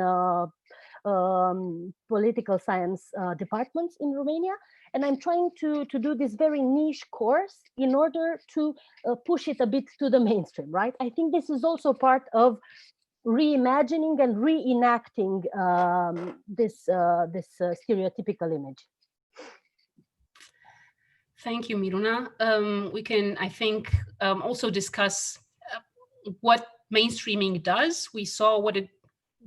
political science departments in Romania. And I'm trying to do this very niche course in order to push it a bit to the mainstream, right? I think this is also part of reimagining and reenacting this stereotypical image. Thank you, Miruna. We can, I think, also discuss what mainstreaming does. We saw what it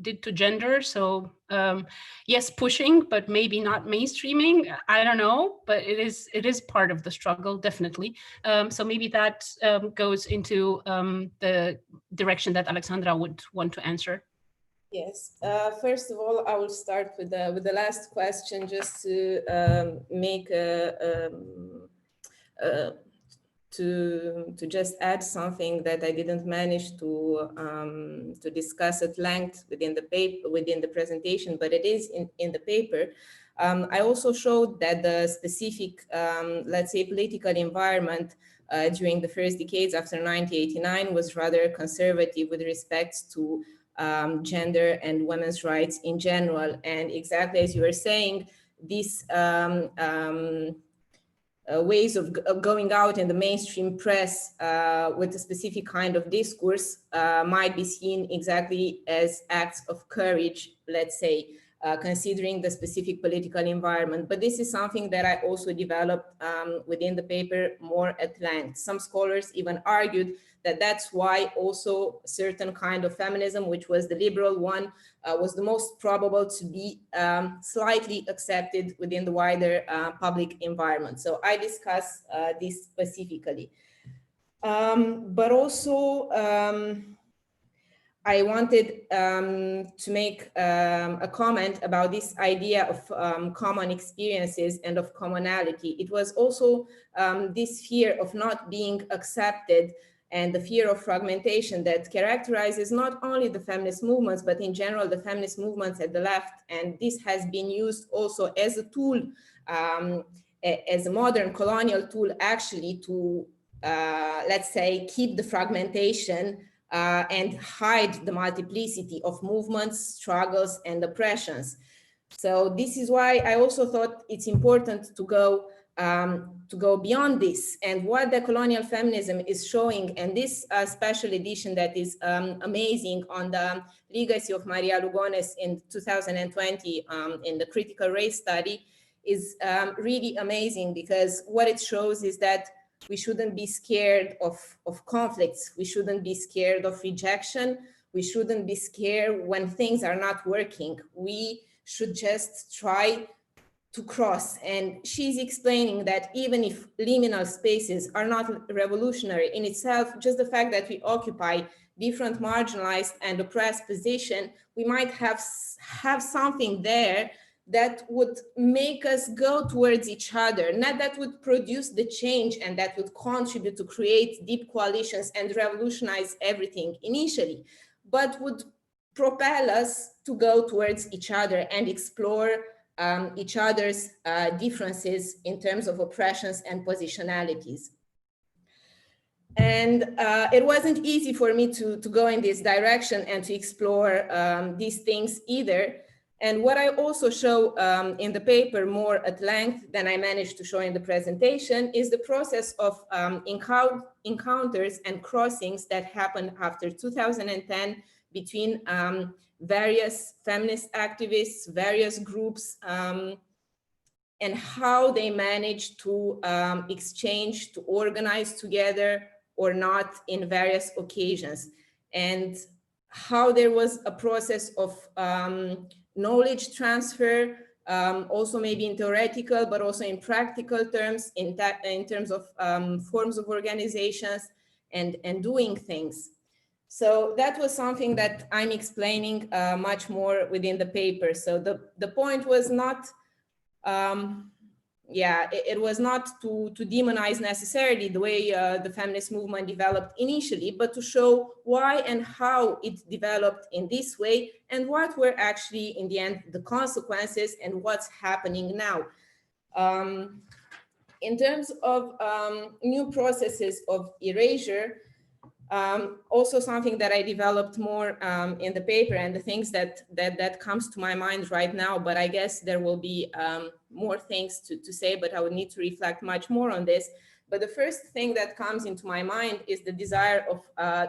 did to gender. So yes, pushing, but maybe not mainstreaming. I don't know, but it is part of the struggle, definitely. So maybe that goes into the direction that Alexandra would want to answer. Yes. First of all, I will start with the last question, just to make to just add something that I didn't manage to discuss at length within the paper, within the presentation, but it is in the paper. I also showed that the specific, let's say, political environment during the first decades after 1989 was rather conservative with respect to gender and women's rights in general. And exactly as you were saying, this ways of going out in the mainstream press with a specific kind of discourse might be seen exactly as acts of courage, let's say, considering the specific political environment. But this is something that I also developed within the paper more at length. Some scholars even argued that that's why also a certain kind of feminism, which was the liberal one, was the most probable to be slightly accepted within the wider public environment. So I discuss this specifically. But also, I wanted to make a comment about this idea of common experiences and of commonality. It was also this fear of not being accepted and the fear of fragmentation that characterizes not only the feminist movements, but in general, the feminist movements at the left. And this has been used also as a tool, as a modern colonial tool, actually to, let's say, keep the fragmentation and hide the multiplicity of movements, struggles, and oppressions. So this is why I also thought it's important to go beyond this. And what the colonial feminism is showing, and this special edition that is amazing on the legacy of Maria Lugones in 2020 in the critical race study, is really amazing, because what it shows is that we shouldn't be scared of conflicts. We shouldn't be scared of rejection. We shouldn't be scared when things are not working. We should just try to cross. And she's explaining that even if liminal spaces are not revolutionary in itself, just the fact that we occupy different marginalized and oppressed positions, we might have something there that would make us go towards each other, not that would produce the change and that would contribute to create deep coalitions and revolutionize everything initially, but would propel us to go towards each other and explore each other's differences in terms of oppressions and positionalities. And it wasn't easy for me to go in this direction and to explore these things either. And what I also show in the paper more at length than I managed to show in the presentation is the process of encounters and crossings that happened after 2010 between various feminist activists, various groups, and how they managed to exchange, to organize together or not in various occasions, and how there was a process of knowledge transfer, also maybe in theoretical, but also in practical terms, in terms of forms of organizations and doing things. So that was something that I'm explaining much more within the paper. So the point was not, it was not to demonize necessarily the way the feminist movement developed initially, but to show why and how it developed in this way and what were actually in the end the consequences and what's happening now. In terms of new processes of erasure, also something that I developed more in the paper, and the things that comes to my mind right now, but I guess there will be more things to say, but I would need to reflect much more on this. But the first thing that comes into my mind is the desire of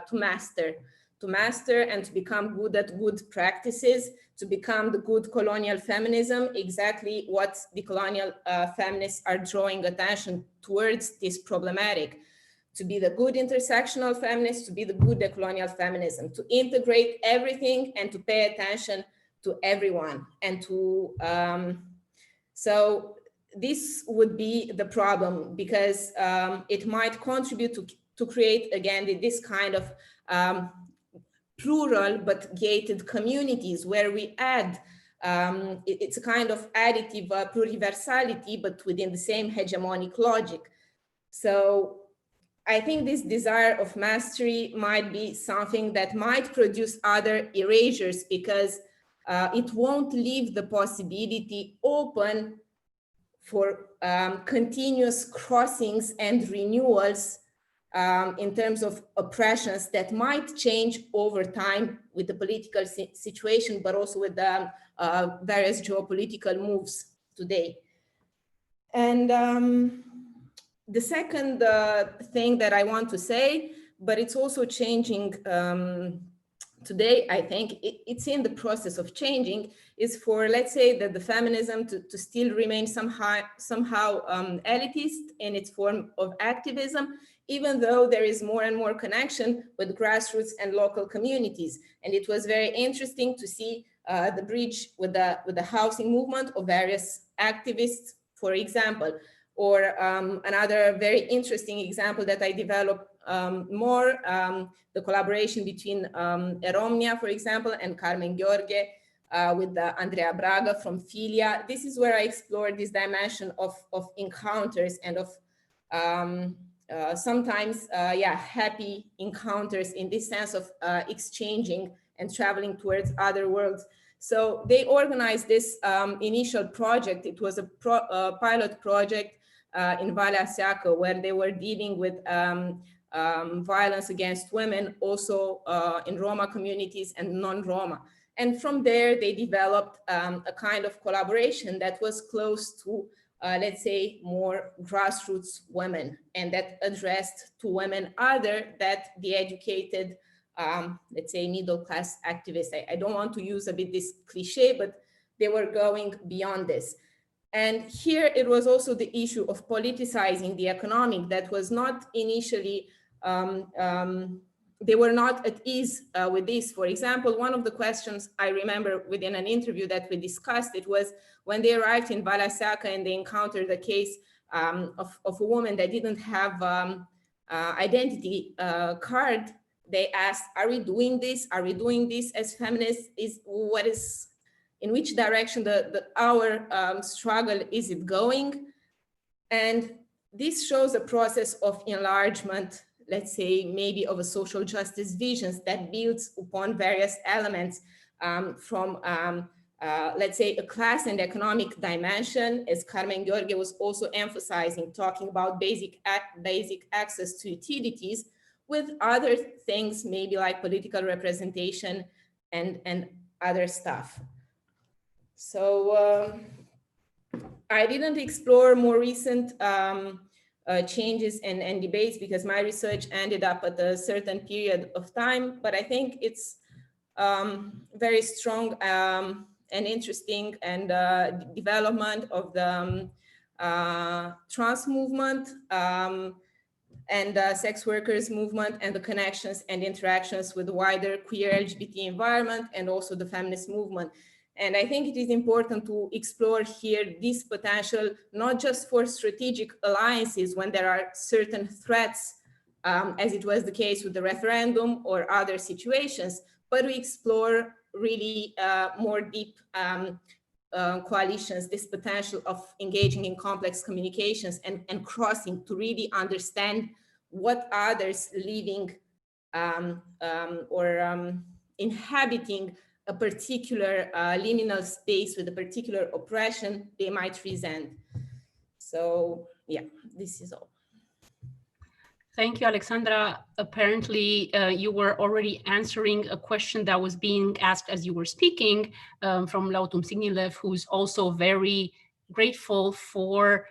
to master and to become good at good practices, to become the good colonial feminism, exactly what the colonial feminists are drawing attention towards this problematic. To be the good intersectional feminist, to be the good decolonial feminism, to integrate everything and to pay attention to everyone. And to, so this would be the problem, because it might contribute to create, again, this kind of plural but gated communities where we add, it's a kind of additive pluriversality, but within the same hegemonic logic. So I think this desire of mastery might be something that might produce other erasures, because it won't leave the possibility open for continuous crossings and renewals in terms of oppressions that might change over time with the political situation, but also with the various geopolitical moves today. And The second thing that I want to say, but it's also changing today, I think it's in the process of changing, is for, let's say, that the feminism to still remain somehow elitist in its form of activism, even though there is more and more connection with grassroots and local communities. And it was very interesting to see the bridge with the housing movement of various activists, for example. Or another very interesting example that I developed more, the collaboration between Romnia, for example, and Carmen Gheorghe with Andrea Braga from Filia. This is where I explored this dimension of encounters and of sometimes, happy encounters in this sense of exchanging and traveling towards other worlds. So they organized this initial project. It was a pilot project in Valea Seacă, where they were dealing with violence against women, also in Roma communities and non-Roma. And from there, they developed a kind of collaboration that was close to, let's say, more grassroots women, and that addressed to women other than the educated, let's say, middle-class activists. I don't want to use a bit this cliche, but they were going beyond this. And here it was also the issue of politicizing the economic that was not initially, they were not at ease with this. For example, one of the questions I remember within an interview that we discussed, it was when they arrived in Valea Seacă and they encountered the case of a woman that didn't have identity card. They asked, are we doing this? Are we doing this as feminists? In which direction our struggle is it going? And this shows a process of enlargement, let's say, maybe of a social justice visions that builds upon various elements from, let's say, a class and economic dimension, as Carmen Gheorghe was also emphasizing, talking about basic access to utilities, with other things, maybe like political representation and other stuff. So I didn't explore more recent changes and debates because my research ended up at a certain period of time, but I think it's very strong and interesting and development of the trans movement and sex workers movement and the connections and interactions with the wider queer LGBT environment and also the feminist movement. And I think it is important to explore here this potential, not just for strategic alliances when there are certain threats, as it was the case with the referendum or other situations, but we explore really more deep coalitions, this potential of engaging in complex communications and crossing to really understand what others living or inhabiting a particular liminal space with a particular oppression they might resent. So yeah, this is all. Thank you, Alexandra. Apparently, you were already answering a question that was being asked as you were speaking from Lautum Signilev, who's also very grateful for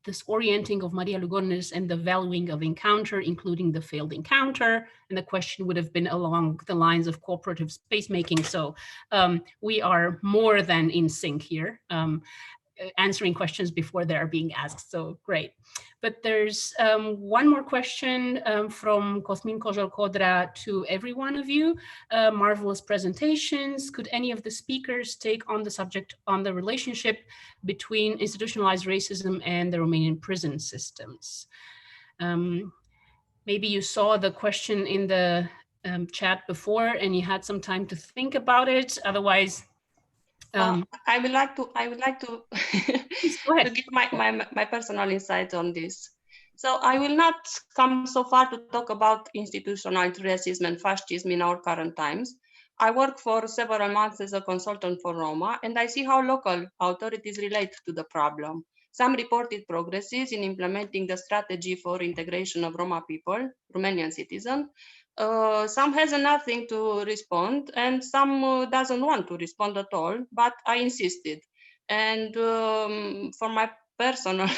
this orienting of Maria Lugones and the valuing of encounter, including the failed encounter. And the question would have been along the lines of cooperative space making. So we are more than in sync here. Answering questions before they're being asked, so great. But there's one more question from Cosmin Cojol-Codra to every one of you. Marvelous presentations. Could any of the speakers take on the subject on the relationship between institutionalized racism and the Romanian prison systems? Maybe you saw the question in the chat before and you had some time to think about it. Otherwise, I would like to to give my personal insight on this. So I will not come so far to talk about institutionalized racism and fascism in our current times. I work for several months as a consultant for Roma, and I see how local authorities relate to the problem. Some reported progresses in implementing the strategy for integration of Roma people, Romanian citizens. Some has nothing to respond, and some doesn't want to respond at all, but I insisted. And for my personal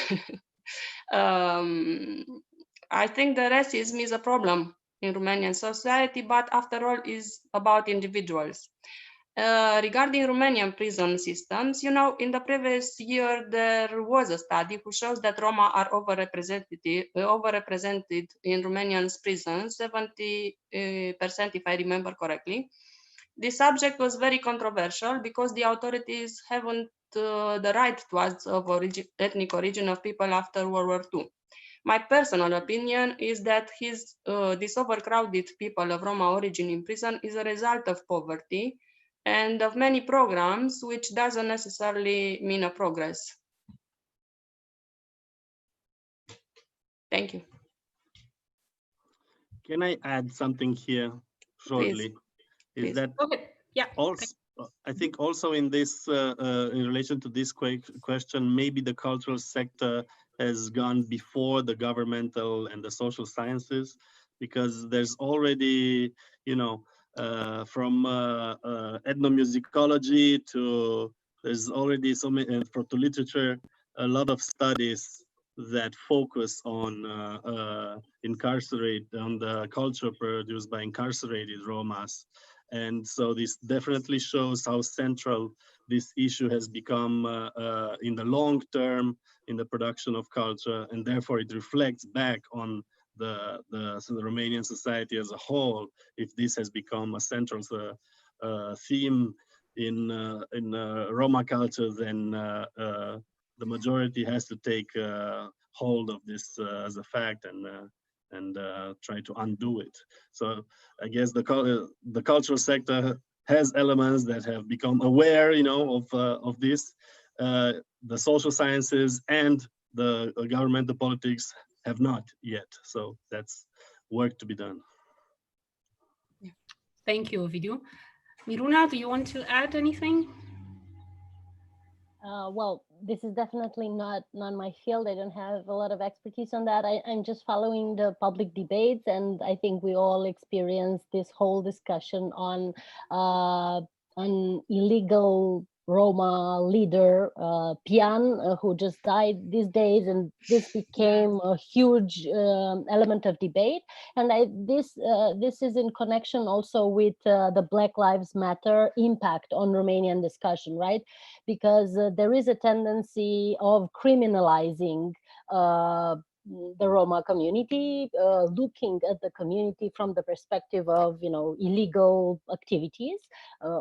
I think the racism is a problem in Romanian society, but after all is about individuals. Regarding Romanian prison systems, you know, in the previous year, there was a study who shows that Roma are overrepresented in Romanian prisons, 70% if I remember correctly. The subject was very controversial because the authorities haven't the right to ask of ethnic origin of people after World War II. My personal opinion is that this overcrowded people of Roma origin in prison is a result of poverty and of many programs, which doesn't necessarily mean a progress. Thank you. Can I add something here shortly? Please. Is that Okay. Yeah. also, I think also in this, in relation to this question, maybe the cultural sector has gone before the governmental and the social sciences, because there's already, you know, from ethnomusicology to, there's already so many, to literature, a lot of studies that focus on on the culture produced by incarcerated Romas. And so this definitely shows how central this issue has become in the long term in the production of culture, and therefore it reflects back on the Romanian society as a whole, if this has become a central theme in Roma culture, then the majority has to take hold of this as a fact and try to undo it. So I guess the cultural sector has elements that have become aware, you know, of this. The social sciences and the governmental politics have not yet. So that's work to be done. Thank you, Ovidiu. Miruna, do you want to add anything? Well, this is definitely not my field. I don't have a lot of expertise on that. I'm just following the public debates, and I think we all experienced this whole discussion on an illegal Roma leader, Pian, who just died these days, and this became a huge element of debate. And this is in connection also with the Black Lives Matter impact on Romanian discussion, right? Because there is a tendency of criminalizing the Roma community, looking at the community from the perspective of, you know, illegal activities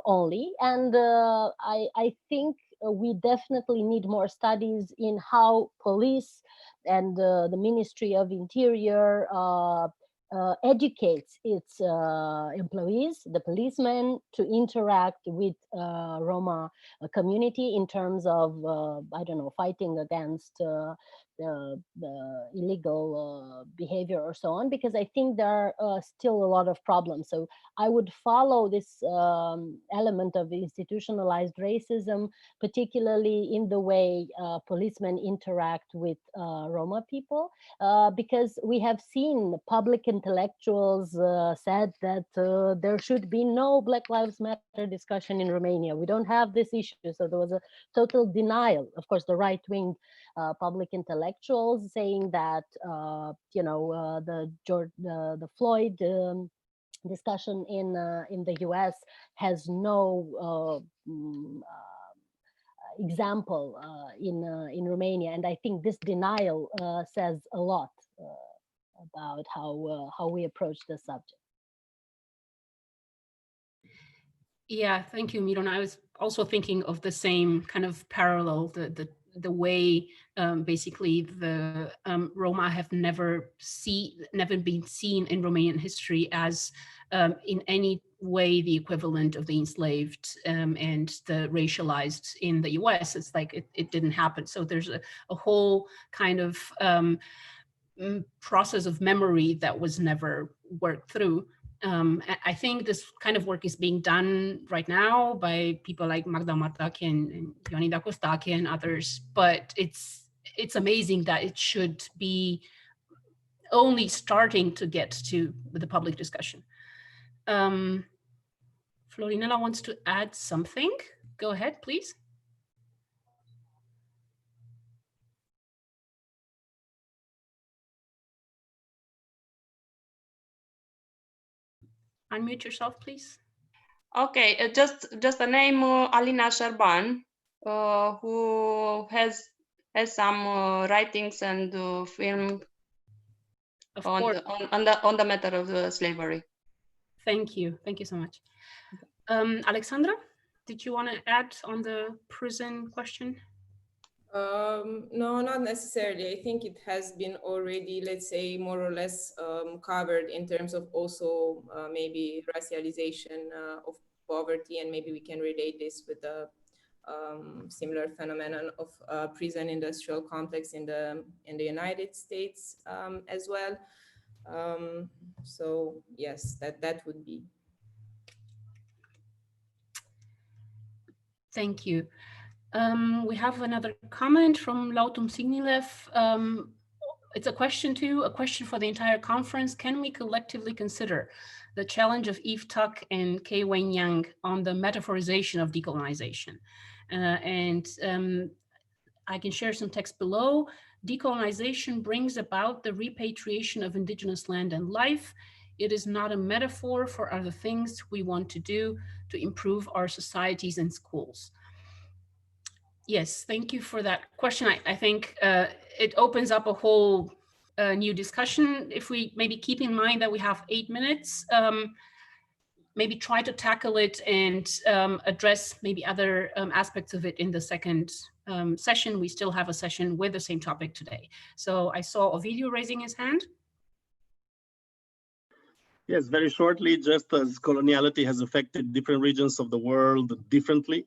only. And I think we definitely need more studies in how police and the Ministry of Interior educates its employees, the policemen, to interact with Roma community in terms of, I don't know, fighting against the illegal behavior or so on, because I think there are still a lot of problems. So I would follow this element of institutionalized racism, particularly in the way policemen interact with Roma people, because we have seen public intellectuals said that there should be no Black Lives Matter discussion in Romania. We don't have this issue. So there was a total denial. Of course, the right-wing public intellectuals saying that you know, the Floyd discussion in the US has no example in Romania, and I think this denial says a lot about how we approach the subject. Yeah, thank you, Miruna. I was also thinking of the same kind of parallel, the way basically the Roma have never been seen in Romanian history as in any way the equivalent of the enslaved and the racialized in the US. It's like it didn't happen. So there's a whole kind of process of memory that was never worked through. I think this kind of work is being done right now by people like Magda Martache and Ioanida Costache and others, but it's amazing that it should be only starting to get to the public discussion. Florinela wants to add something. Go ahead, please. unmute yourself, please. Okay, just a name, Alina Sharban, who has some writings and film on the matter of slavery. Thank you so much. Alexandra, did you want to add on the prison question? No, not necessarily. I think it has been already, let's say, more or less covered in terms of also maybe racialization of poverty, and maybe we can relate this with the similar phenomenon of prison industrial complex in the United States as well. So yes, that would be. Thank you. We have another comment from Lautum Signilev. It's a question for the entire conference. Can we collectively consider the challenge of Eve Tuck and Kei Wen Yang on the metaphorization of decolonization? I can share some text below. Decolonization brings about the repatriation of indigenous land and life. It is not a metaphor for other things we want to do to improve our societies and schools. Yes, thank you for that question. I think it opens up a whole new discussion. If we maybe keep in mind that we have 8 minutes, maybe try to tackle it and address maybe other aspects of it in the second session. We still have a session with the same topic today. So I saw Ovidio raising his hand. Yes, very shortly, just as coloniality has affected different regions of the world differently.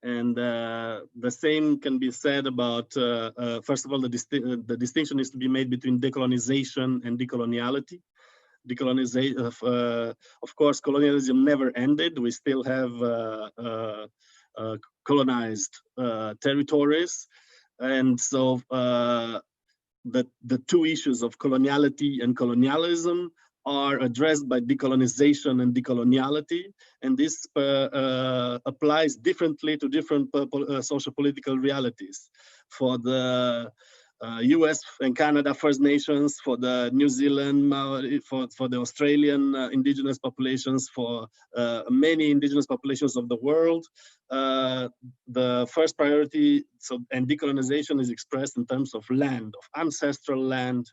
And the same can be said about, first of all, the distinction is to be made between decolonization and decoloniality. Decolonization, of course, colonialism never ended. We still have colonized territories. And so the two issues of coloniality and colonialism are addressed by decolonization and decoloniality, and this applies differently to different social political realities. For the US and Canada First Nations, for the New Zealand Maori, for the Australian indigenous populations, for many indigenous populations of the world, the first priority, and decolonization is expressed in terms of land, of ancestral land,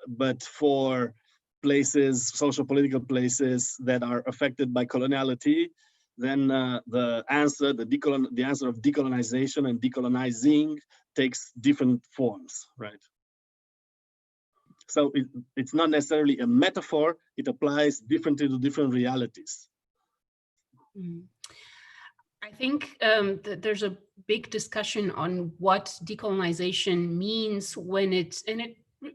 but for places, social political places that are affected by coloniality, then the answer of decolonization and decolonizing takes different forms, right? So it's not necessarily a metaphor, it applies differently to different realities. I think that there's a big discussion on what decolonization means when it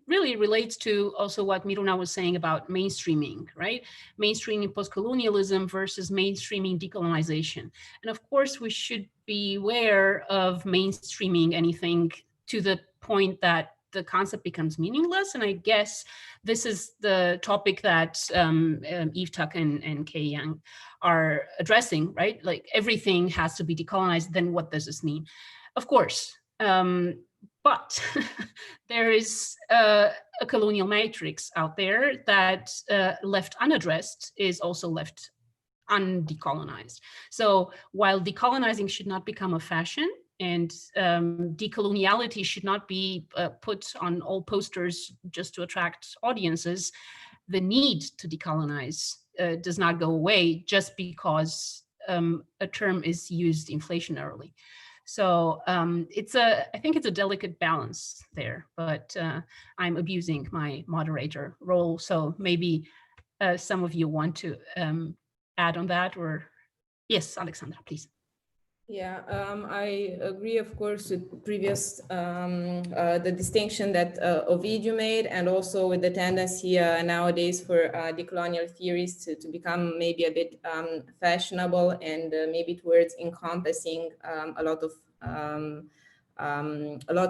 really relates to also what Miruna was saying about mainstreaming, right? Mainstreaming post-colonialism versus mainstreaming decolonization. And of course, we should be aware of mainstreaming anything to the point that the concept becomes meaningless. And I guess this is the topic that Eve Tuck and Kei Yang are addressing, right? Like everything has to be decolonized, then what does this mean? Of course, but there is a colonial matrix out there that left unaddressed is also left undecolonized. So while decolonizing should not become a fashion and decoloniality should not be put on all posters just to attract audiences, the need to decolonize does not go away just because a term is used inflationarily. So I think it's a delicate balance there, but I'm abusing my moderator role. So maybe some of you want to add on that, or yes, Alexandra, please. Yeah, I agree, of course, with previous, the distinction that Ovidio made, and also with the tendency nowadays for decolonial theories to become maybe a bit fashionable and maybe towards encompassing a lot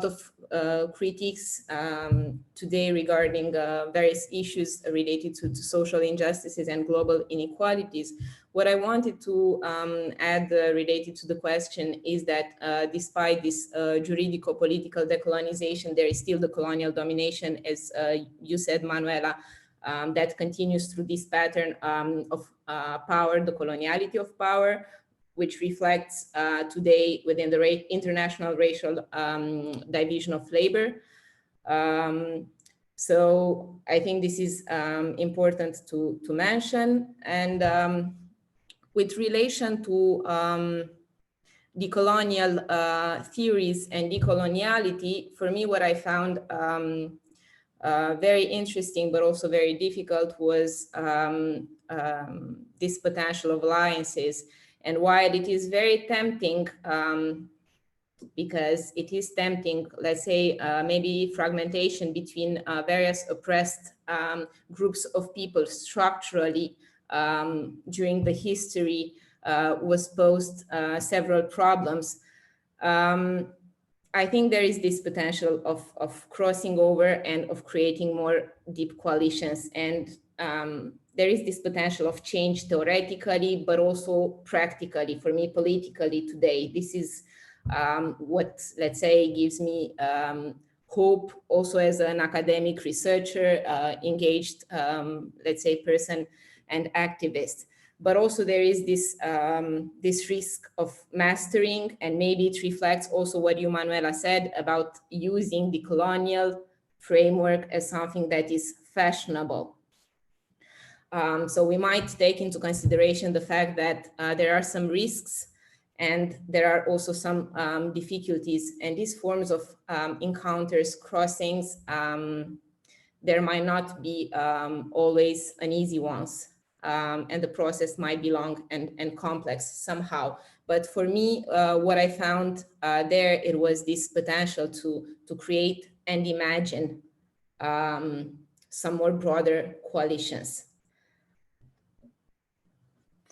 of critiques today regarding various issues related to social injustices and global inequalities. What I wanted to add related to the question is that despite this juridico-political decolonization, there is still the colonial domination, as you said, Manuela, that continues through this pattern of power, the coloniality of power, which reflects today within the international racial division of labor. So I think this is important to mention. And with relation to decolonial theories and decoloniality, for me, what I found very interesting, but also very difficult, was this potential of alliances. And while it is very tempting, because it is tempting, let's say, maybe fragmentation between various oppressed groups of people structurally during the history was posed several problems. I think there is this potential of crossing over and of creating more deep coalitions. And there is this potential of change theoretically, but also practically, for me, politically today. This is what, let's say, gives me hope also as an academic researcher, engaged, let's say, person and activist. But also there is this, this risk of mastering, and maybe it reflects also what you, Manuela, said about using the colonial framework as something that is fashionable. So we might take into consideration the fact that there are some risks and there are also some difficulties, and these forms of encounters, crossings, there might not be always an easy ones. And the process might be long and complex somehow. But for me, what I found there, it was this potential to create and imagine some more broader coalitions.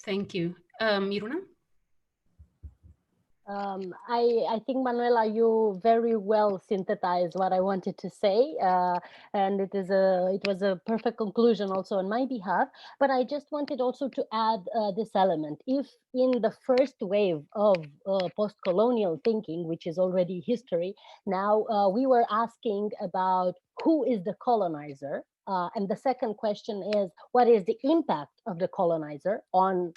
Thank you. Miruna? I think, Manuela, you very well synthesized what I wanted to say, and it was a perfect conclusion also on my behalf. But I just wanted also to add this element. If in the first wave of post-colonial thinking, which is already history, now we were asking about who is the colonizer, and the second question is, what is the impact of the colonizer on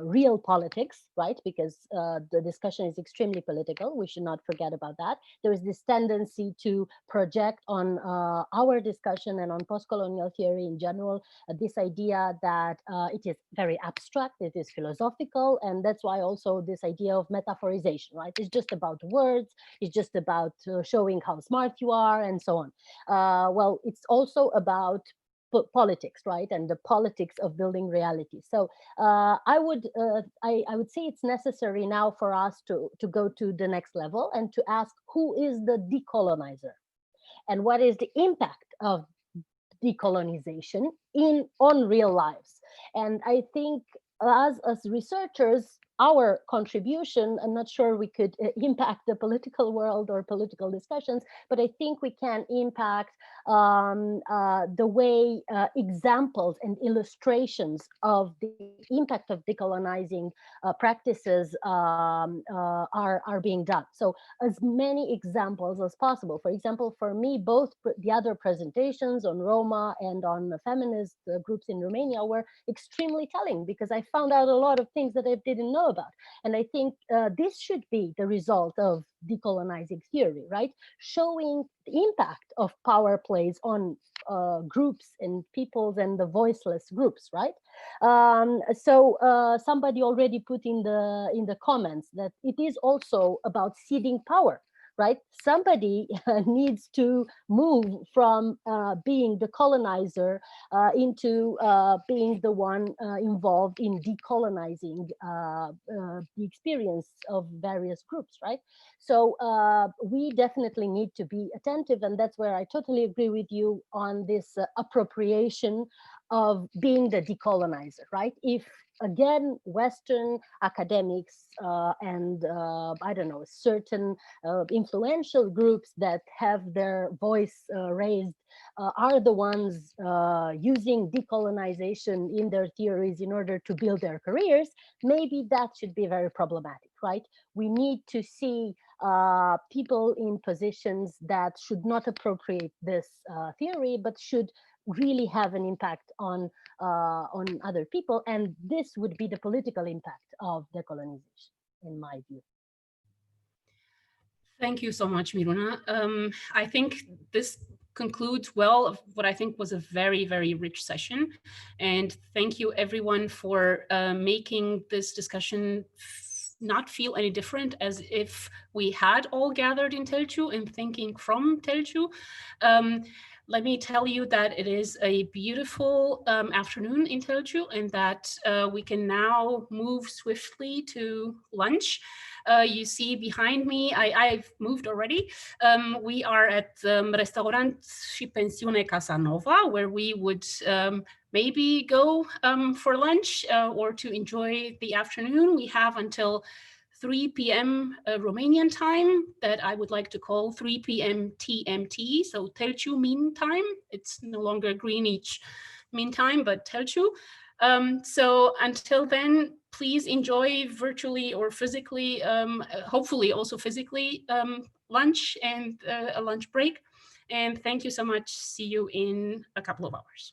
real politics, right? Because the discussion is extremely political. We should not forget about that. There is this tendency to project on our discussion and on post-colonial theory in general, this idea that it is very abstract, it is philosophical, and that's why also this idea of metaphorization, right? It's just about words, it's just about showing how smart you are and so on. Well, it's also about politics, right, and the politics of building reality. So I would say it's necessary now for us to go to the next level and to ask who is the decolonizer, and what is the impact of decolonization on real lives. And I think as researchers, our contribution, I'm not sure we could impact the political world or political discussions, but I think we can impact the way examples and illustrations of the impact of decolonizing practices are being done. So as many examples as possible. For example, for me, both the other presentations on Roma and on the feminist groups in Romania were extremely telling, because I found out a lot of things that I didn't know about. And I think this should be the result of decolonizing theory, right? Showing the impact of power plays on groups and peoples and the voiceless groups, right? So somebody already put in the comments that it is also about ceding power, right? Somebody needs to move from being the colonizer into being the one involved in decolonizing the experience of various groups, right? So we definitely need to be attentive, and that's where I totally agree with you on this appropriation of being the decolonizer, right? If again, Western academics and I don't know, certain influential groups that have their voice raised are the ones using decolonization in their theories in order to build their careers, maybe that should be very problematic, right? We need to see people in positions that should not appropriate this theory, but should really have an impact on other people, and this would be the political impact of decolonization, in my view. Thank you so much, Miruna. I think this concludes well of what I think was a very, very rich session. And thank you everyone for making this discussion not feel any different, as if we had all gathered in Telciu and thinking from Telciu. Let me tell you that it is a beautiful afternoon in Telciu, and that we can now move swiftly to lunch. You see behind me, I've moved already. We are at Restaurant și Pensiune Casanova, where we would maybe go for lunch or to enjoy the afternoon. We have until 3 p.m. Romanian time that I would like to call 3 p.m. TMT, so Telciu Mean Time. It's no longer Greenwich Mean Time, but Telciu. So until then, please enjoy virtually or physically, hopefully also physically, lunch and a lunch break. And thank you so much. See you in a couple of hours.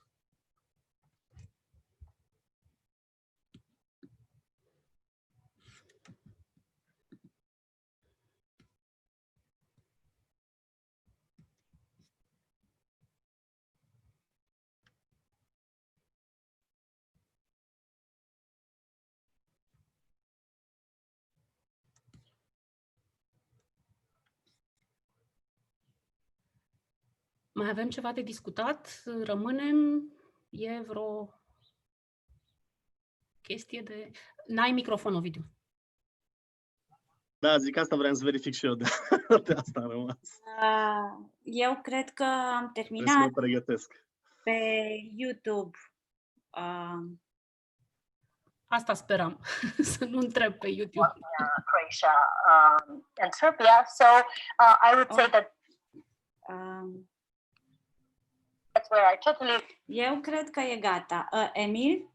Mai avem ceva de discutat? Rămânem? E vreo chestie de... N-ai microfon, Ovidiu. Da, zic asta vreau să verific și eu, de asta am rămas. Eu cred că am Trebuie să terminat mă pregătesc. pe YouTube. Asta speram, să nu întreb pe YouTube. Croatia and Serbia. So I would say that that's where I totally... Eu cred că e gata. Emil?